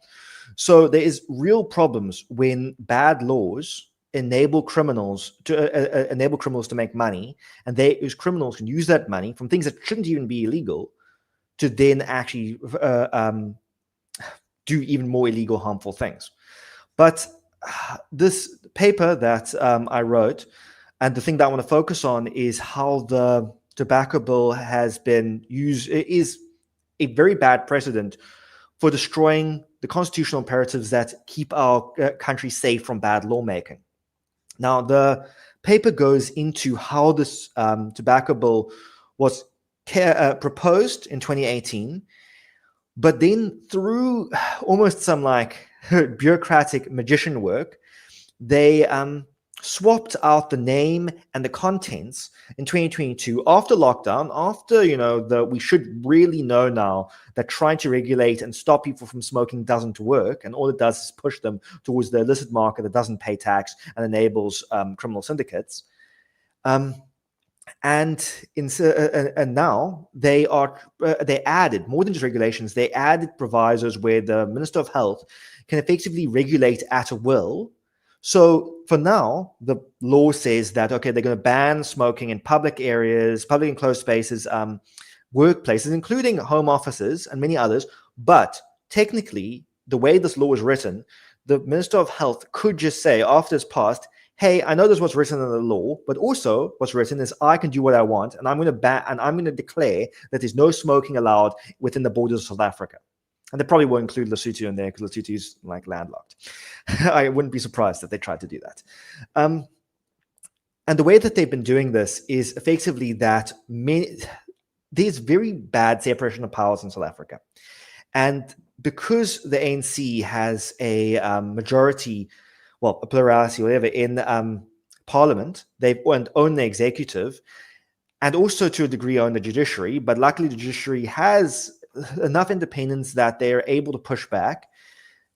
S1: So there is real problems when bad laws enable criminals to make money, and those criminals can use that money from things that shouldn't even be illegal to then actually do even more illegal, harmful things. But this paper that I wrote, and the thing that I want to focus on, is how the tobacco bill has been used, is a very bad precedent for destroying the constitutional imperatives that keep our country safe from bad lawmaking. Now, the paper goes into how this tobacco bill was proposed in 2018, but then through almost some bureaucratic magician work, they swapped out the name and the contents in 2022 after lockdown, after we should really know now that trying to regulate and stop people from smoking doesn't work, and all it does is push them towards the illicit market that doesn't pay tax and enables criminal syndicates. And now they added more than just regulations. They added provisos where the Minister of Health can effectively regulate at a will. So for now, the law says that, okay, they're going to ban smoking in public areas, public enclosed spaces, workplaces, including home offices and many others. But technically, the way this law is written, the Minister of Health could just say, after it's passed, hey, I know this is what's written in the law, but also what's written is I can do what I want, and I'm going to ban, and I'm going to declare that there's no smoking allowed within the borders of South Africa. And they probably won't include Lesotho in there because Lesotho is landlocked. I wouldn't be surprised if they tried to do that. And the way that they've been doing this is effectively that there's very bad separation of powers in South Africa. And because the ANC has a majority, well, a plurality, whatever, in parliament, they own the executive and also to a degree own the judiciary. But luckily, the judiciary has enough independence that they're able to push back.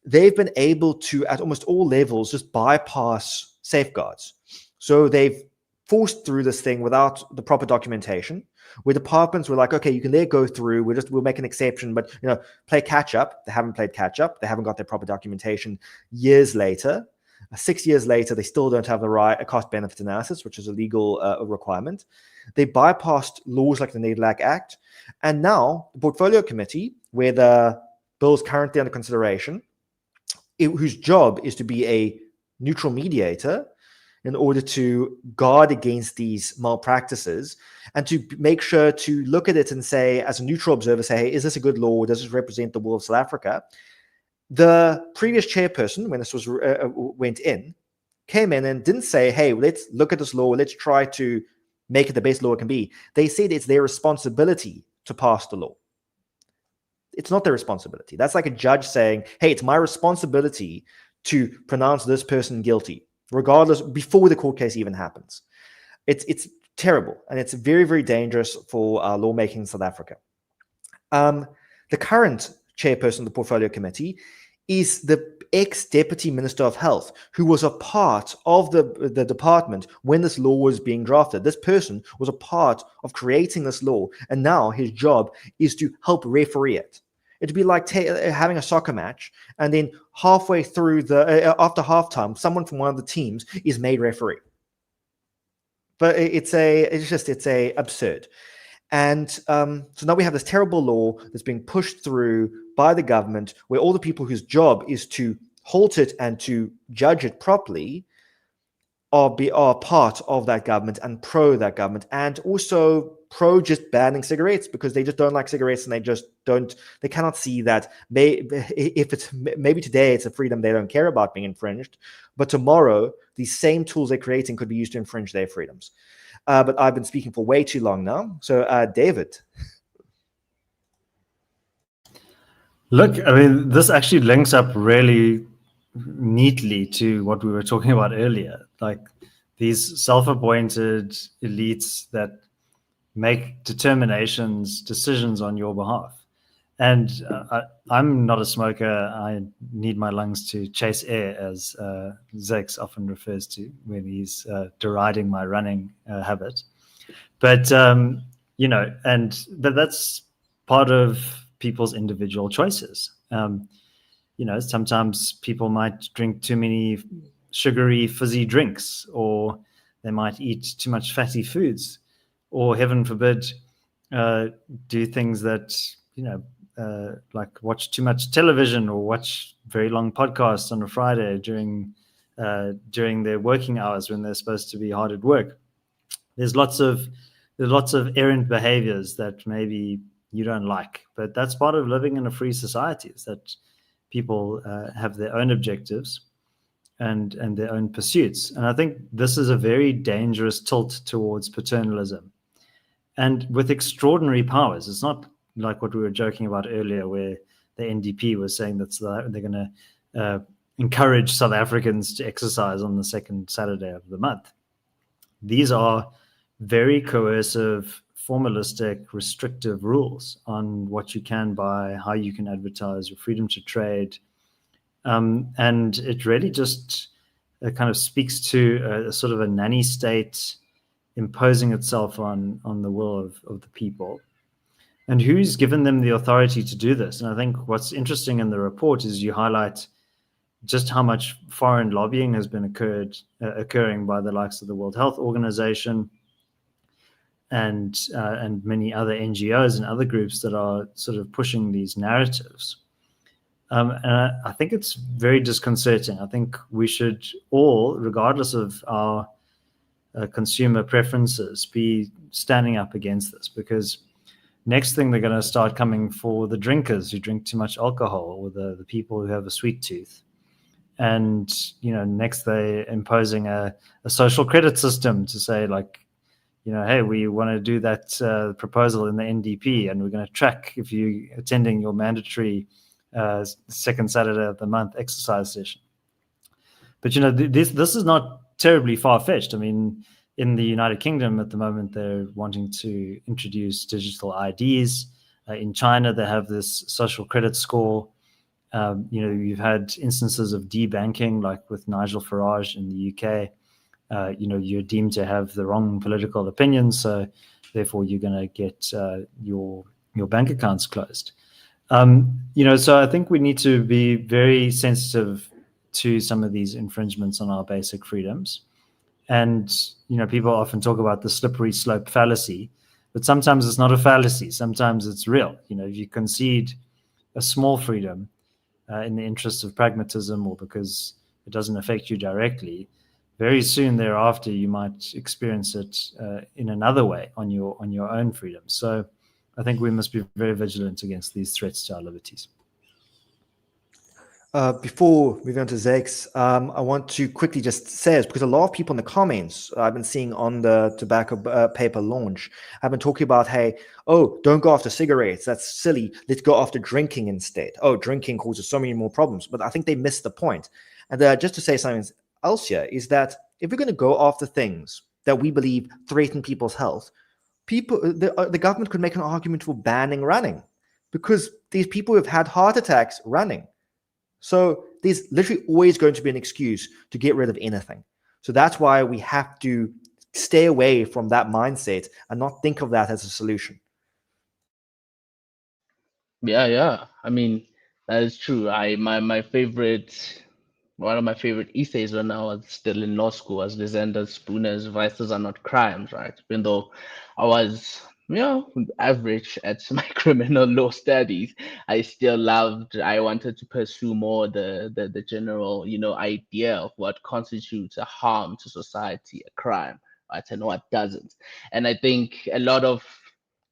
S1: They've been able to, at almost all levels, just bypass safeguards. So they've forced through this thing without the proper documentation, where departments were like, okay, you can let it go through, we'll make an exception, but play catch up. They haven't played catch up. They haven't got their proper documentation. Years later, 6 years later, they still don't have the right cost benefit analysis, which is a legal requirement. They bypassed laws like the NEDLAC Act. And now the Portfolio Committee, where the bill is currently under consideration, whose job is to be a neutral mediator in order to guard against these malpractices and to make sure to look at it and say, as a neutral observer, say, hey, is this a good law? Does this represent the will of South Africa? The previous chairperson, when this was went in, came in and didn't say, hey, let's look at this law. Let's try to make it the best law it can be. They said it's their responsibility to pass the law. It's not their responsibility. That's like a judge saying, hey, it's my responsibility to pronounce this person guilty, regardless, before the court case even happens. It's terrible, and it's very, very dangerous for lawmaking in South Africa. The current chairperson of the Portfolio Committee is the ex-Deputy Minister of Health, who was a part of the department when this law was being drafted. This person was a part of creating this law, and now his job is to help referee it. It'd be like having a soccer match, and then halfway through after halftime, someone from one of the teams is made referee. But it's absurd. And so now we have this terrible law that's being pushed through by the government, where all the people whose job is to halt it and to judge it properly are part of that government and pro that government, and also pro just banning cigarettes, because they just don't like cigarettes, and they cannot see that maybe today it's a freedom they don't care about being infringed, but tomorrow these same tools they're creating could be used to infringe their freedoms. But I've been speaking for way too long now. So, David.
S2: Look, I mean, this actually links up really neatly to what we were talking about earlier. Like these self-appointed elites that make decisions on your behalf. And I'm not a smoker. I need my lungs to chase air, as Zakes often refers to when he's deriding my running habit. But, but that's part of people's individual choices. Sometimes people might drink too many sugary, fizzy drinks, or they might eat too much fatty foods, or heaven forbid, do things that, like watch too much television or watch very long podcasts on a Friday during their working hours when they're supposed to be hard at work. There's lots of errant behaviors that maybe you don't like, but that's part of living in a free society, is that people have their own objectives and their own pursuits. And I think this is a very dangerous tilt towards paternalism, and with extraordinary powers. It's not like what we were joking about earlier, where the NDP was saying that they're going to encourage South Africans to exercise on the second Saturday of the month. These are very coercive, formalistic, restrictive rules on what you can buy, how you can advertise, your freedom to trade. And it really just kind of speaks to a sort of a nanny state imposing itself on the will of the people. And who's given them the authority to do this? And I think what's interesting in the report is you highlight just how much foreign lobbying has been occurring by the likes of the World Health Organization and many other NGOs and other groups that are sort of pushing these narratives. And I think it's very disconcerting. I think we should all, regardless of our consumer preferences, be standing up against this, because next thing they're going to start coming for the drinkers who drink too much alcohol, or the people who have a sweet tooth. And, next they're imposing a social credit system to say, like, hey, we want to do that proposal in the NDP, and we're going to track if you attending your mandatory second Saturday of the month exercise session. But this is not terribly far-fetched. I mean, in the United Kingdom at the moment, they're wanting to introduce digital IDs. In China, they have this social credit score. You've had instances of debanking, like with Nigel Farage in the UK. You're deemed to have the wrong political opinions, so therefore you're going to get your bank accounts closed. So I think we need to be very sensitive to some of these infringements on our basic freedoms. And, people often talk about the slippery slope fallacy, but sometimes it's not a fallacy. Sometimes it's real. If you concede a small freedom in the interest of pragmatism or because it doesn't affect you directly, very soon thereafter you might experience it in another way on your own freedom. So I think we must be very vigilant against these threats to our liberties.
S1: Before moving on to Zex, I want to quickly just say, because a lot of people in the comments I've been seeing on the tobacco paper launch have been talking about, hey, don't go after cigarettes. That's silly. Let's go after drinking instead. Drinking causes so many more problems. But I think they missed the point. And just to say something else here is that if we're going to go after things that we believe threaten people's health, the government could make an argument for banning running, because these people who've had heart attacks running. So there's literally always going to be an excuse to get rid of anything. So that's why we have to stay away from that mindset and not think of that as a solution.
S3: Yeah. I mean, that is true. One of my favorite essays when I was still in law school was Lysander Spooner's "Vices Are Not Crimes," right? Even though I was, average at my criminal law studies, I wanted to pursue more the general, idea of what constitutes a harm to society, a crime, right, and what doesn't. And I think a lot of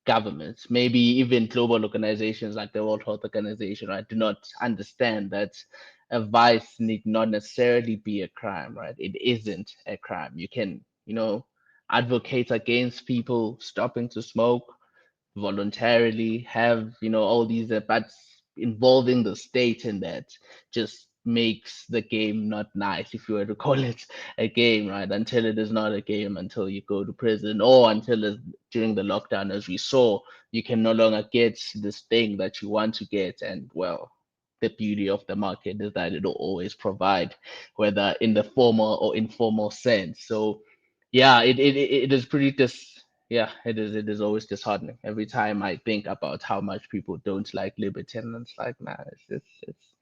S3: governments, maybe even global organizations like the World Health Organization, right, do not understand that a vice need not necessarily be a crime, right? It isn't a crime. You can, advocate against people stopping to smoke voluntarily, have, all these, but involving the state in that just makes the game not nice, if you were to call it a game, right? Until it is not a game, until you go to prison, or until during the lockdown, as we saw, you can no longer get this thing that you want to get. And well, the beauty of the market is that it'll always provide, whether in the formal or informal sense. So yeah, it is pretty yeah, it is always disheartening every time I think about how much people don't like liberty, and it's like, man,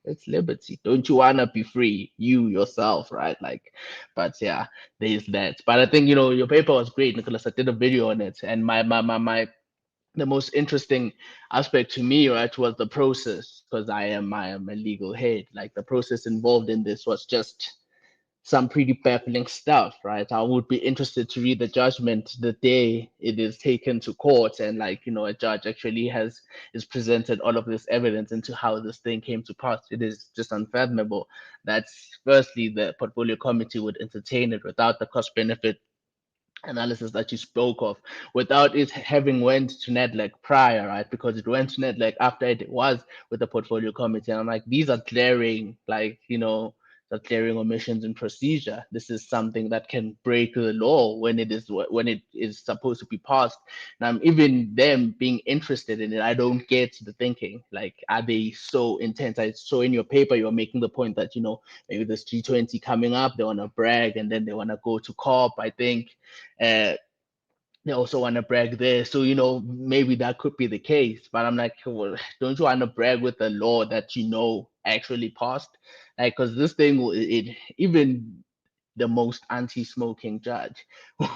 S3: it's liberty. Don't you wanna be free, you yourself, right? Like, but yeah, there's that. But I think, your paper was great, Nicholas. I did a video on it, and my the most interesting aspect to me, right, was the process, because I am a legal head. Like, the process involved in this was just some pretty baffling stuff, right? I would be interested to read the judgment the day it is taken to court, and a judge actually is presented all of this evidence into how this thing came to pass. It is just unfathomable that firstly the portfolio committee would entertain it without the cost benefit analysis that you spoke of, without it having went to NEDLAC prior, right? Because it went to NEDLAC after it was with the portfolio committee. And I'm like, these are glaring, the glaring omissions in procedure. This is something that can break the law when it is supposed to be passed. And even them being interested in it, I don't get the thinking. Like, are they so intense? I saw in your paper you're making the point that maybe this G20 coming up, they want to brag, and then they want to go to COP, I think. They also want to brag there. So, maybe that could be the case. But I'm like, well, don't you want to brag with the law that actually passed? Like, because this thing, even the most anti-smoking judge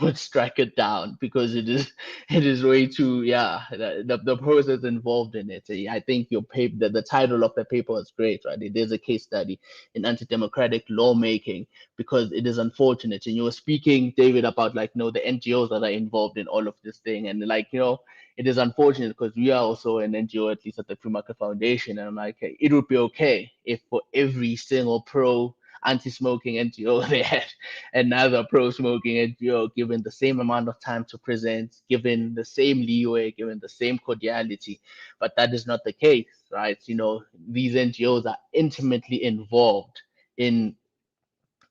S3: would strike it down, because it is way too, the process involved in it. I think your paper, the title of the paper is great, right? It is a case study in anti-democratic lawmaking, because it is unfortunate. And you were speaking, David, about the NGOs that are involved in all of this thing, and it is unfortunate because we are also an NGO, at least at the Free Market Foundation, and I'm like, hey, it would be okay if for every single pro anti-smoking NGO, they had another pro-smoking NGO, given the same amount of time to present, given the same leeway, given the same cordiality. But that is not the case, right? These NGOs are intimately involved in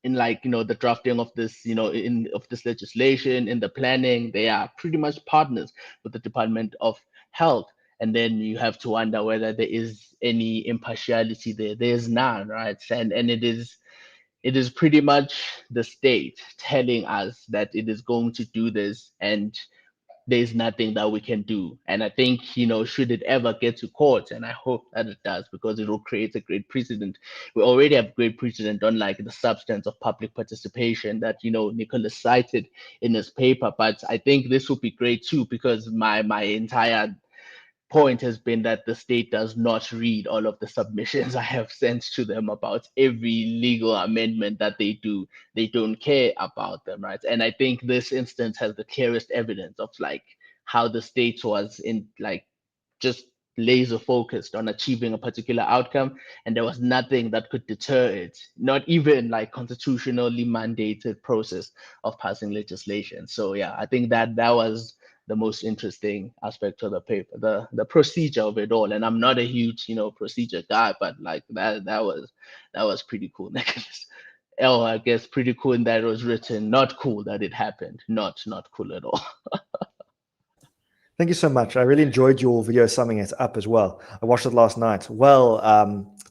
S3: like the drafting of this of this legislation, in the planning. They are pretty much partners with the Department of Health. And then you have to wonder whether there is any impartiality there. There's none, right? And it is pretty much the state telling us that it is going to do this, and there's nothing that we can do. And I think, should it ever get to court, and I hope that it does, because it will create a great precedent. We already have great precedent on like the substance of public participation that, Nicholas cited in his paper. But I think this would be great too, because my entire point has been that the state does not read all of the submissions I have sent to them about every legal amendment that they do. They don't care about them, right? And I think this instance has the clearest evidence of like how the state was in like just laser focused on achieving a particular outcome, and there was nothing that could deter it, not even like constitutionally mandated process of passing legislation. So yeah, I think that was the most interesting aspect of the paper, the procedure of it all. And I'm not a huge procedure guy, but like that was pretty cool, Nicholas. Oh, I guess pretty cool in that it was written, not cool that it happened, not cool at all.
S1: Thank you so much. I really enjoyed your video summing it up as well. I watched it last night.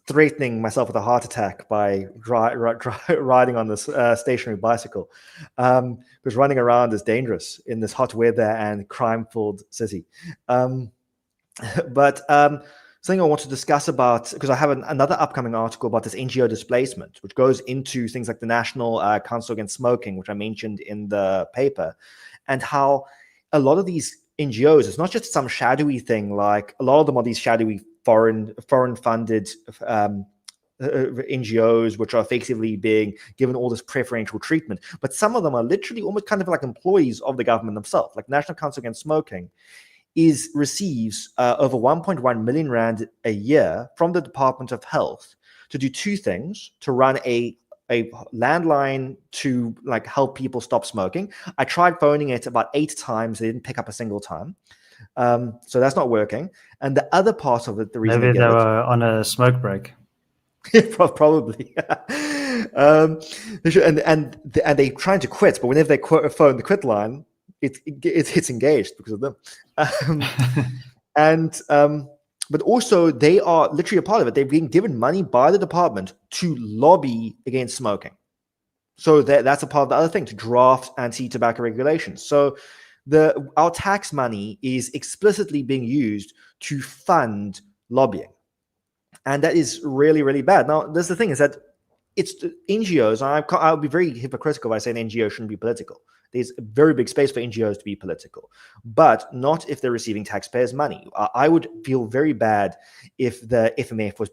S1: Threatening myself with a heart attack by riding on this stationary bicycle, because running around is dangerous in this hot weather and crime-filled city. But something I want to discuss about, because I have another upcoming article about this NGO displacement, which goes into things like the National Council Against Smoking, which I mentioned in the paper, and how a lot of these NGOs, it's not just some shadowy thing. Like a lot of them are these shadowy foreign funded NGOs, which are effectively being given all this preferential treatment. But some of them are literally almost kind of like employees of the government themselves. Like National Council Against Smoking receives over 1.1 million rand a year from the Department of Health to do two things: to run a landline to like help people stop smoking. I tried phoning it about 8 times. They didn't pick up a single time. So that's not working. And the other part of it, the reason
S2: maybe they were on a smoke break.
S1: Probably. And they're trying to quit, but whenever they phone the quit line, it's engaged because of them. But also they are literally a part of it. They're being given money by the department to lobby against smoking. So that's a part of the other thing, to draft anti-tobacco regulations. So our tax money is explicitly being used to fund lobbying. And that is really, really bad. Now, there's the thing is that it's NGOs. I'll be very hypocritical by saying NGOs shouldn't be political. There's a very big space for NGOs to be political, but not if they're receiving taxpayers' money. I would feel very bad if the FMF was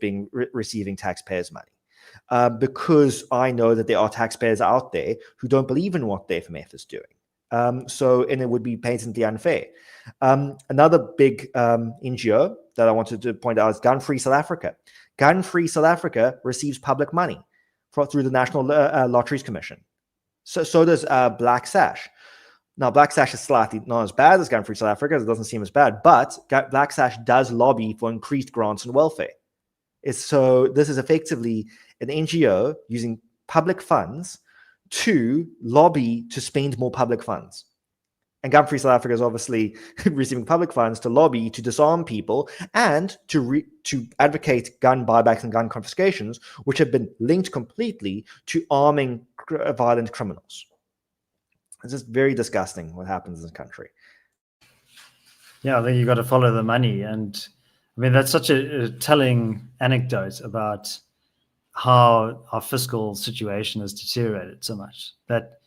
S1: receiving taxpayers' money, because I know that there are taxpayers out there who don't believe in what the FMF is doing. And it would be patently unfair. Another big NGO that I wanted to point out is Gun Free South Africa. Gun Free South Africa receives public money through the National Lotteries Commission. So does Black Sash. Now, Black Sash is slightly not as bad as Gun Free South Africa. It doesn't seem as bad, but Black Sash does lobby for increased grants and welfare. So this is effectively an NGO using public funds to lobby to spend more public funds. And Gun Free South Africa is obviously receiving public funds to lobby to disarm people and to advocate gun buybacks and gun confiscations, which have been linked completely to arming violent criminals. It's just very disgusting what happens in this country.
S2: Yeah, I think you got to follow the money. And I mean, that's such a telling anecdote about how our fiscal situation has deteriorated so much, that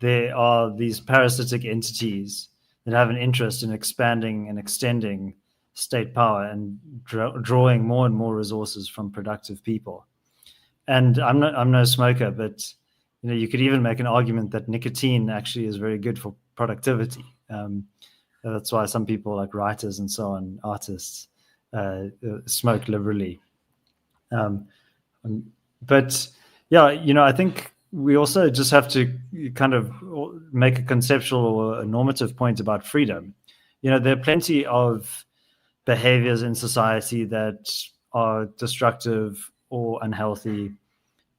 S2: there are these parasitic entities that have an interest in expanding and extending state power and drawing more and more resources from productive people. And I'm no smoker, but you could even make an argument that nicotine actually is very good for productivity. That's why some people, like writers and so on, artists, smoke liberally. But Yeah, I think we also just have to kind of make a conceptual or a normative point about freedom. There are plenty of behaviors in society that are destructive or unhealthy.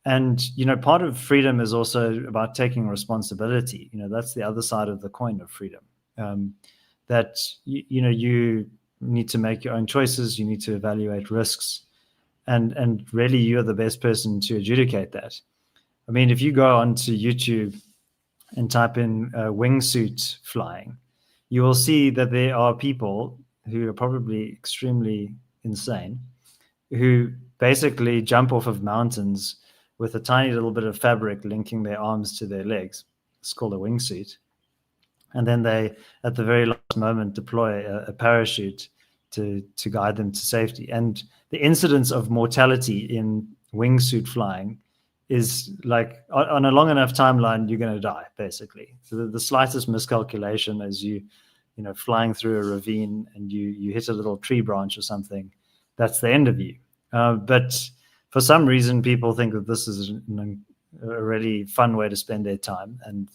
S2: And, part of freedom is also about taking responsibility. That's the other side of the coin of freedom. That, you need to make your own choices, you need to evaluate risks, and really you're the best person to adjudicate that. I mean, if you go onto YouTube and type in wingsuit flying, you will see that there are people who are probably extremely insane who basically jump off of mountains with a tiny little bit of fabric linking their arms to their legs. It's called a wingsuit. And then they, at the very last moment, deploy a parachute to guide them to safety. And the incidence of mortality in wingsuit flying is like on a long enough timeline, you're going to die, basically. So the slightest miscalculation as flying through a ravine and you hit a little tree branch or something, that's the end of you. But for some reason, people think that this is a really fun way to spend their time, and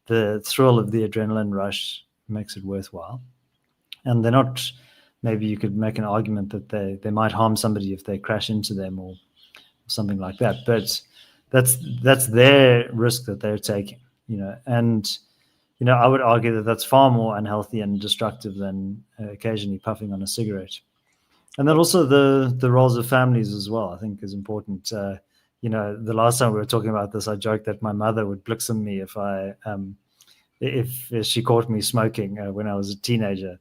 S2: the thrill of the adrenaline rush makes it worthwhile. And they're not, maybe you could make an argument that they might harm somebody if they crash into them or something like that. But that's their risk that they're taking, and I would argue that that's far more unhealthy and destructive than occasionally puffing on a cigarette. And then also the roles of families as well, I think, is important. The last time we were talking about this, I joked that my mother would blitzen me if she caught me smoking when I was a teenager.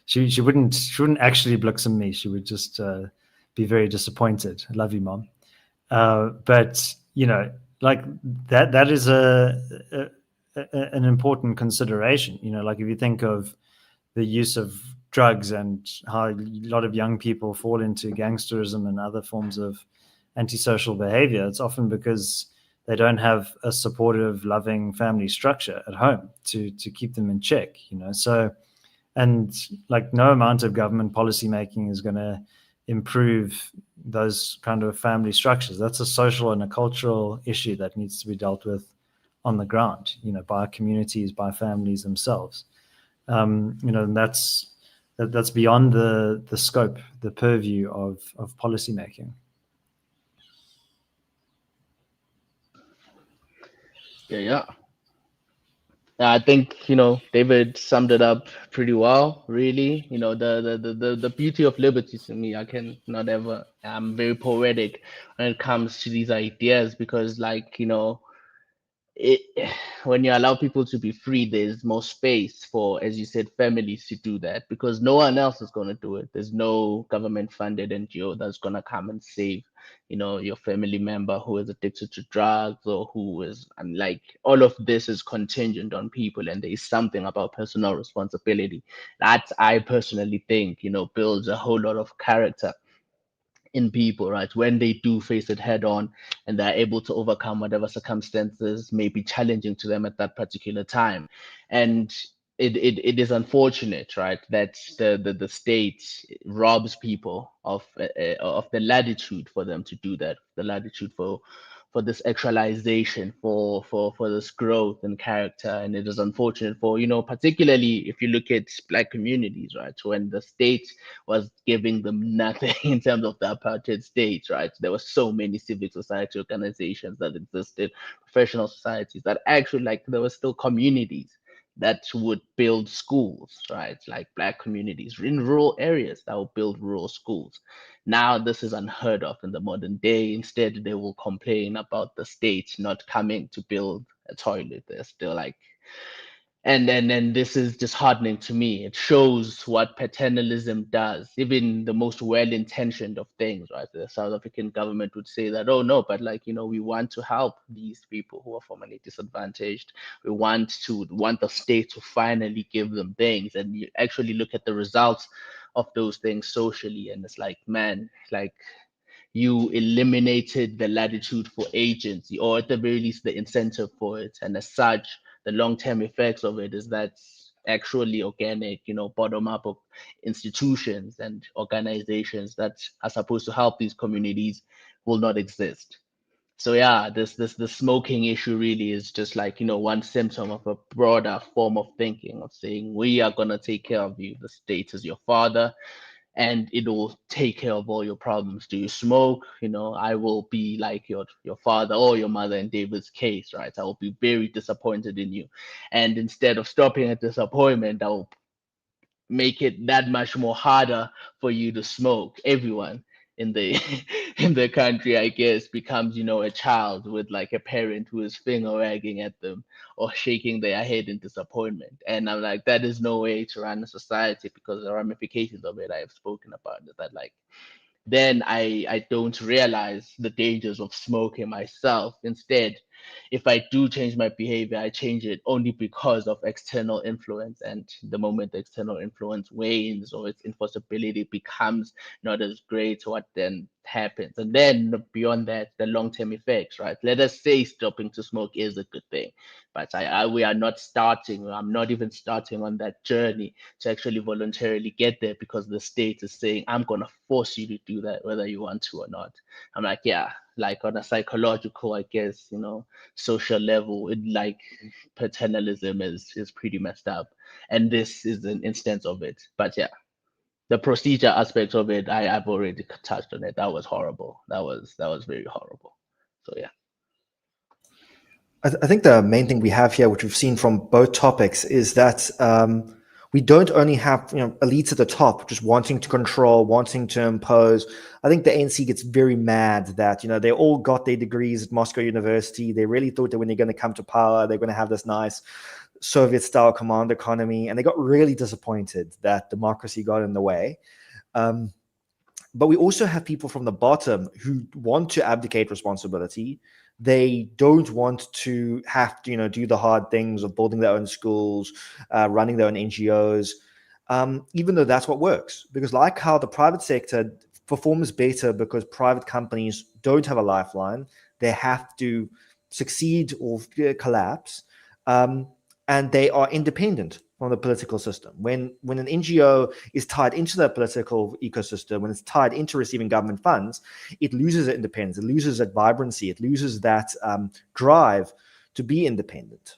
S2: She wouldn't actually blitzen me. She would just be very disappointed. I love you, Mom. But like that is an important consideration. Like if you think of the use of drugs and how a lot of young people fall into gangsterism and other forms of antisocial behavior, it's often because they don't have a supportive, loving family structure at home to keep them in check. So, and like no amount of government policy making is going to improve those kind of family structures. That's a social and a cultural issue that needs to be dealt with on the ground, by communities, by families themselves. And that's beyond the scope, the purview of policy making.
S3: Yeah. I think David summed it up pretty well. Really, the beauty of liberty to me, I'm very poetic when it comes to these ideas, because it when you allow people to be free, there's more space for, as you said, families to do that, because no one else is going to do it. There's no government funded NGO that's going to come and save your family member who is addicted to drugs, or who is, and like all of this is contingent on people, and there is something about personal responsibility that I personally think builds a whole lot of character in people, right? When they do face it head on and they're able to overcome whatever circumstances may be challenging to them at that particular time. And it is unfortunate, right, that the state robs people of the latitude for them to do that, the latitude for this actualization, for this growth and character. And it is unfortunate for, particularly if you look at Black communities, right, when the state was giving them nothing in terms of the apartheid state, right? There were so many civic society organizations that existed, professional societies that actually, like, there were still communities that would build schools, right? Like Black communities in rural areas that will build rural schools. Now, this is unheard of in the modern day. Instead, they will complain about the state not coming to build a toilet. They're still like, and this is disheartening to me. It shows what paternalism does. Even the most well-intentioned of things, right? The South African government would say that, oh no, but we want to help these people who are formerly disadvantaged. We want the state to finally give them things. And you actually look at the results of those things socially, and it's like, man, like, you eliminated the latitude for agency, or at the very least the incentive for it. And as such, the long-term effects of it is that actually organic, bottom up of institutions and organizations that are supposed to help these communities will not exist. So yeah, the smoking issue really is just like, one symptom of a broader form of thinking of saying we are gonna take care of you. The state is your father, and it will take care of all your problems. Do you smoke? I will be like your father or your mother in David's case, right? I will be very disappointed in you. And instead of stopping at disappointment, I will make it that much more harder for you to smoke. Everyone in the in the country, I guess, becomes, a child with like a parent who is finger wagging at them or shaking their head in disappointment. And I'm like, that is no way to run a society, because the ramifications of it I have spoken about is that, like, then I don't realize the dangers of smoking myself. Instead, if I do change my behavior, I change it only because of external influence. And the moment the external influence wanes or its enforceability becomes not as great, what then happens? And then beyond that, the long-term effects, right? Let us say stopping to smoke is a good thing, but we are not starting, I'm not even starting on that journey to actually voluntarily get there, because the state is saying, I'm going to force you to do that whether you want to or not. I'm like, yeah, like on a psychological, I guess, social level, like paternalism is pretty messed up. And this is an instance of it. But yeah, the procedure aspect of it, I've already touched on it. That was horrible. That was very horrible. So yeah.
S1: I think the main thing we have here, which we've seen from both topics, is that we don't only have elites at the top just wanting to control, wanting to impose. I think the ANC gets very mad that they all got their degrees at Moscow University. They really thought that when they're going to come to power, they're going to have this nice Soviet-style command economy, and they got really disappointed that democracy got in the way. But we also have people from the bottom who want to abdicate responsibility. They don't want to have to, do the hard things of building their own schools, running their own NGOs, even though that's what works. Because like how the private sector performs better because private companies don't have a lifeline, they have to succeed or collapse, and they are independent from the political system. When an NGO is tied into the political ecosystem, when it's tied into receiving government funds, it loses its independence, it loses its vibrancy, it loses that drive to be independent.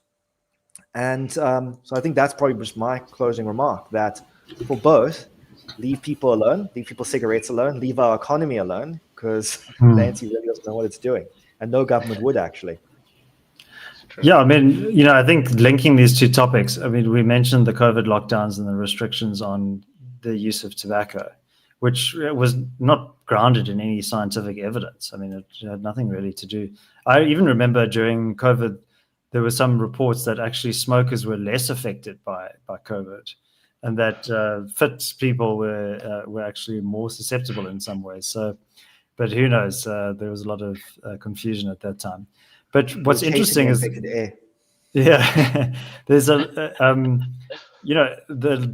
S1: And so I think that's probably just my closing remark, that for both, leave people alone, leave people's cigarettes alone, leave our economy alone, because the ANC really doesn't know what it's doing. And no government would, actually.
S2: Yeah, I mean, I think linking these two topics, I mean, we mentioned the COVID lockdowns and the restrictions on the use of tobacco, which was not grounded in any scientific evidence. I mean, it had nothing really to do. I even remember during COVID, there were some reports that actually smokers were less affected by COVID, and that fit people were actually more susceptible in some ways. So, but who knows? There was a lot of confusion at that time. But what's interesting is, yeah, there's the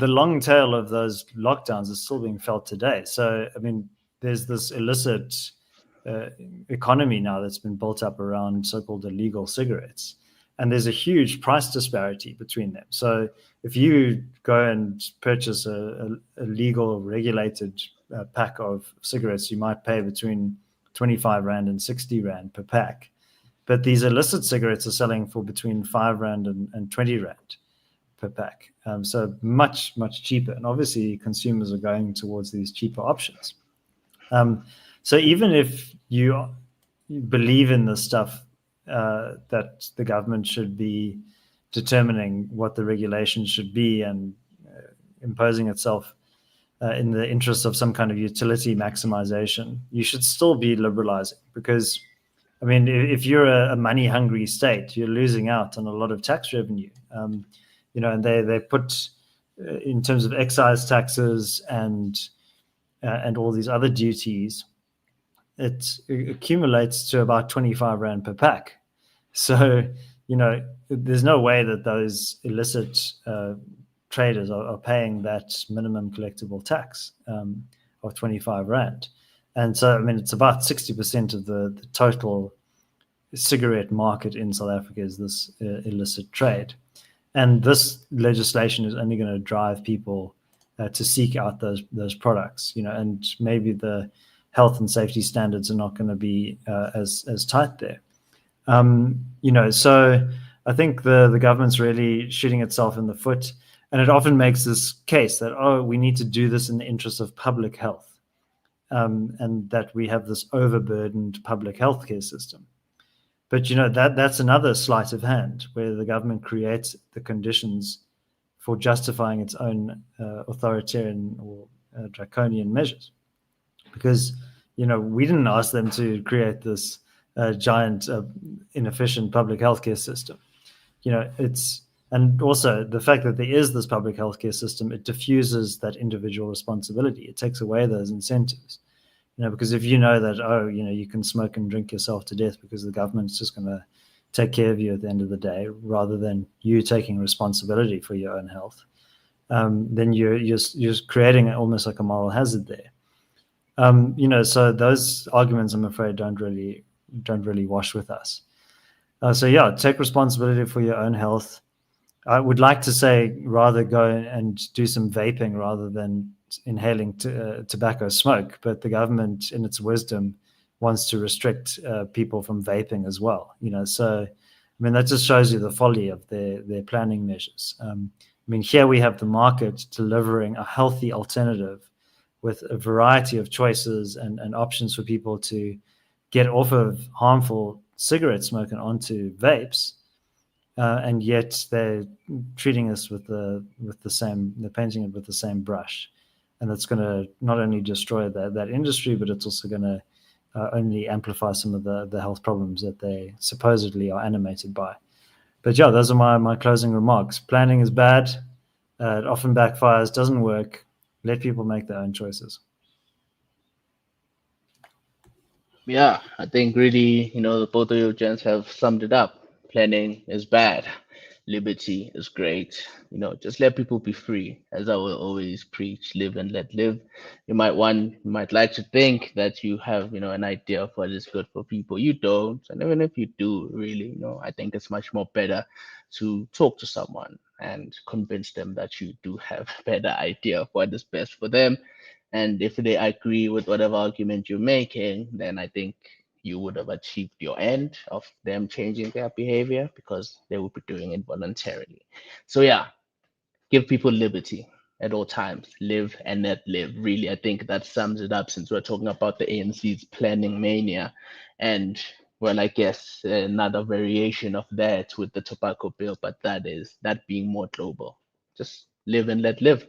S2: long tail of those lockdowns is still being felt today. So, I mean, there's this illicit economy now that's been built up around so-called illegal cigarettes. And there's a huge price disparity between them. So if you go and purchase a legal regulated pack of cigarettes, you might pay between 25 Rand and 60 Rand per pack. But these illicit cigarettes are selling for between 5 Rand and 20 Rand per pack. So much, much cheaper. And obviously consumers are going towards these cheaper options. So even if you believe in this stuff, that the government should be determining what the regulations should be and imposing itself in the interest of some kind of utility maximization, you should still be liberalizing, because I mean, if you're a money-hungry state, you're losing out on a lot of tax revenue. And they put in terms of excise taxes and all these other duties, it accumulates to about 25 Rand per pack. So, there's no way that those illicit traders are paying that minimum collectible tax of 25 Rand. And so, I mean, it's about 60% of the total cigarette market in South Africa is this illicit trade. And this legislation is only going to drive people to seek out those products, and maybe the health and safety standards are not going to be as tight there. So I think the government's really shooting itself in the foot, and it often makes this case that, oh, we need to do this in the interest of public health, and that we have this overburdened public healthcare system. But that's another sleight of hand, where the government creates the conditions for justifying its own authoritarian or draconian measures. Because we didn't ask them to create this giant inefficient public healthcare system. And also the fact that there is this public healthcare system, it diffuses that individual responsibility. It takes away those incentives. Because if you know that, you can smoke and drink yourself to death because the government's just going to take care of you at the end of the day, rather than you taking responsibility for your own health, then you're creating almost like a moral hazard there. So those arguments, I'm afraid, don't really wash with us. Take responsibility for your own health. I would like to say rather go and do some vaping rather than inhaling tobacco smoke, but the government, in its wisdom, wants to restrict people from vaping as well. So that just shows you the folly of their planning measures. Here we have the market delivering a healthy alternative with a variety of choices and options for people to get off of harmful cigarette smoke and onto vapes, and yet they're treating us with the same, they're painting it with the same brush, and that's going to not only destroy that industry, but it's also going to only amplify some of the health problems that they supposedly are animated by. But those are my closing remarks. Planning is bad. It often backfires, doesn't work. Let people make their own choices.
S3: Yeah, I think really, the both of you gents have summed it up. Planning is bad. Liberty is great. Just let people be free, as I will always preach, live and let live. You might like to think that you have, an idea of what is good for people. You don't. And even if you do, really, I think it's much more better to talk to someone and convince them that you do have a better idea of what is best for them. And if they agree with whatever argument you're making, then I think you would have achieved your end of them changing their behavior, because they would be doing it voluntarily. So give people liberty at all times. Live and let live. Really, I think that sums it up, since we're talking about the ANC's planning mania. And well, I guess another variation of that with the tobacco bill, but that being more global. Just live and let live.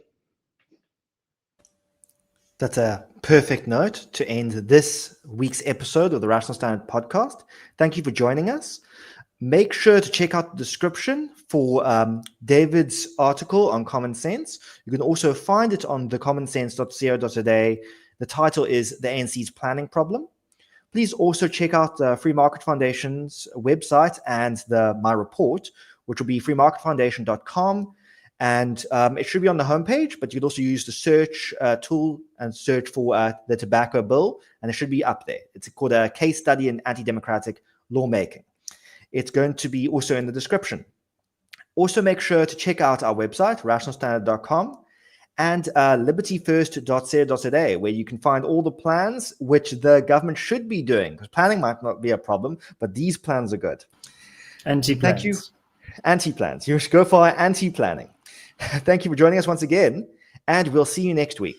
S1: That's a perfect note to end this week's episode of the Rational Standard podcast. Thank you for joining us. Make sure to check out the description for David's article on common sense. You can also find it on thecommonsense.co.za. The title is The ANC's Planning Problem. Please also check out the Free Market Foundation's website and my report, which will be freemarketfoundation.com. And it should be on the homepage, but you can also use the search tool and search for the tobacco bill, and it should be up there. It's called a case study in anti-democratic lawmaking. It's going to be also in the description. Also, make sure to check out our website, rationalstandard.com, and libertyfirst.co.za, where you can find all the plans which the government should be doing, because planning might not be a problem, but these plans are good.
S2: Anti-plans.
S1: Thank you. Anti-plans. You should go for anti-planning. Thank you for joining us once again, and we'll see you next week.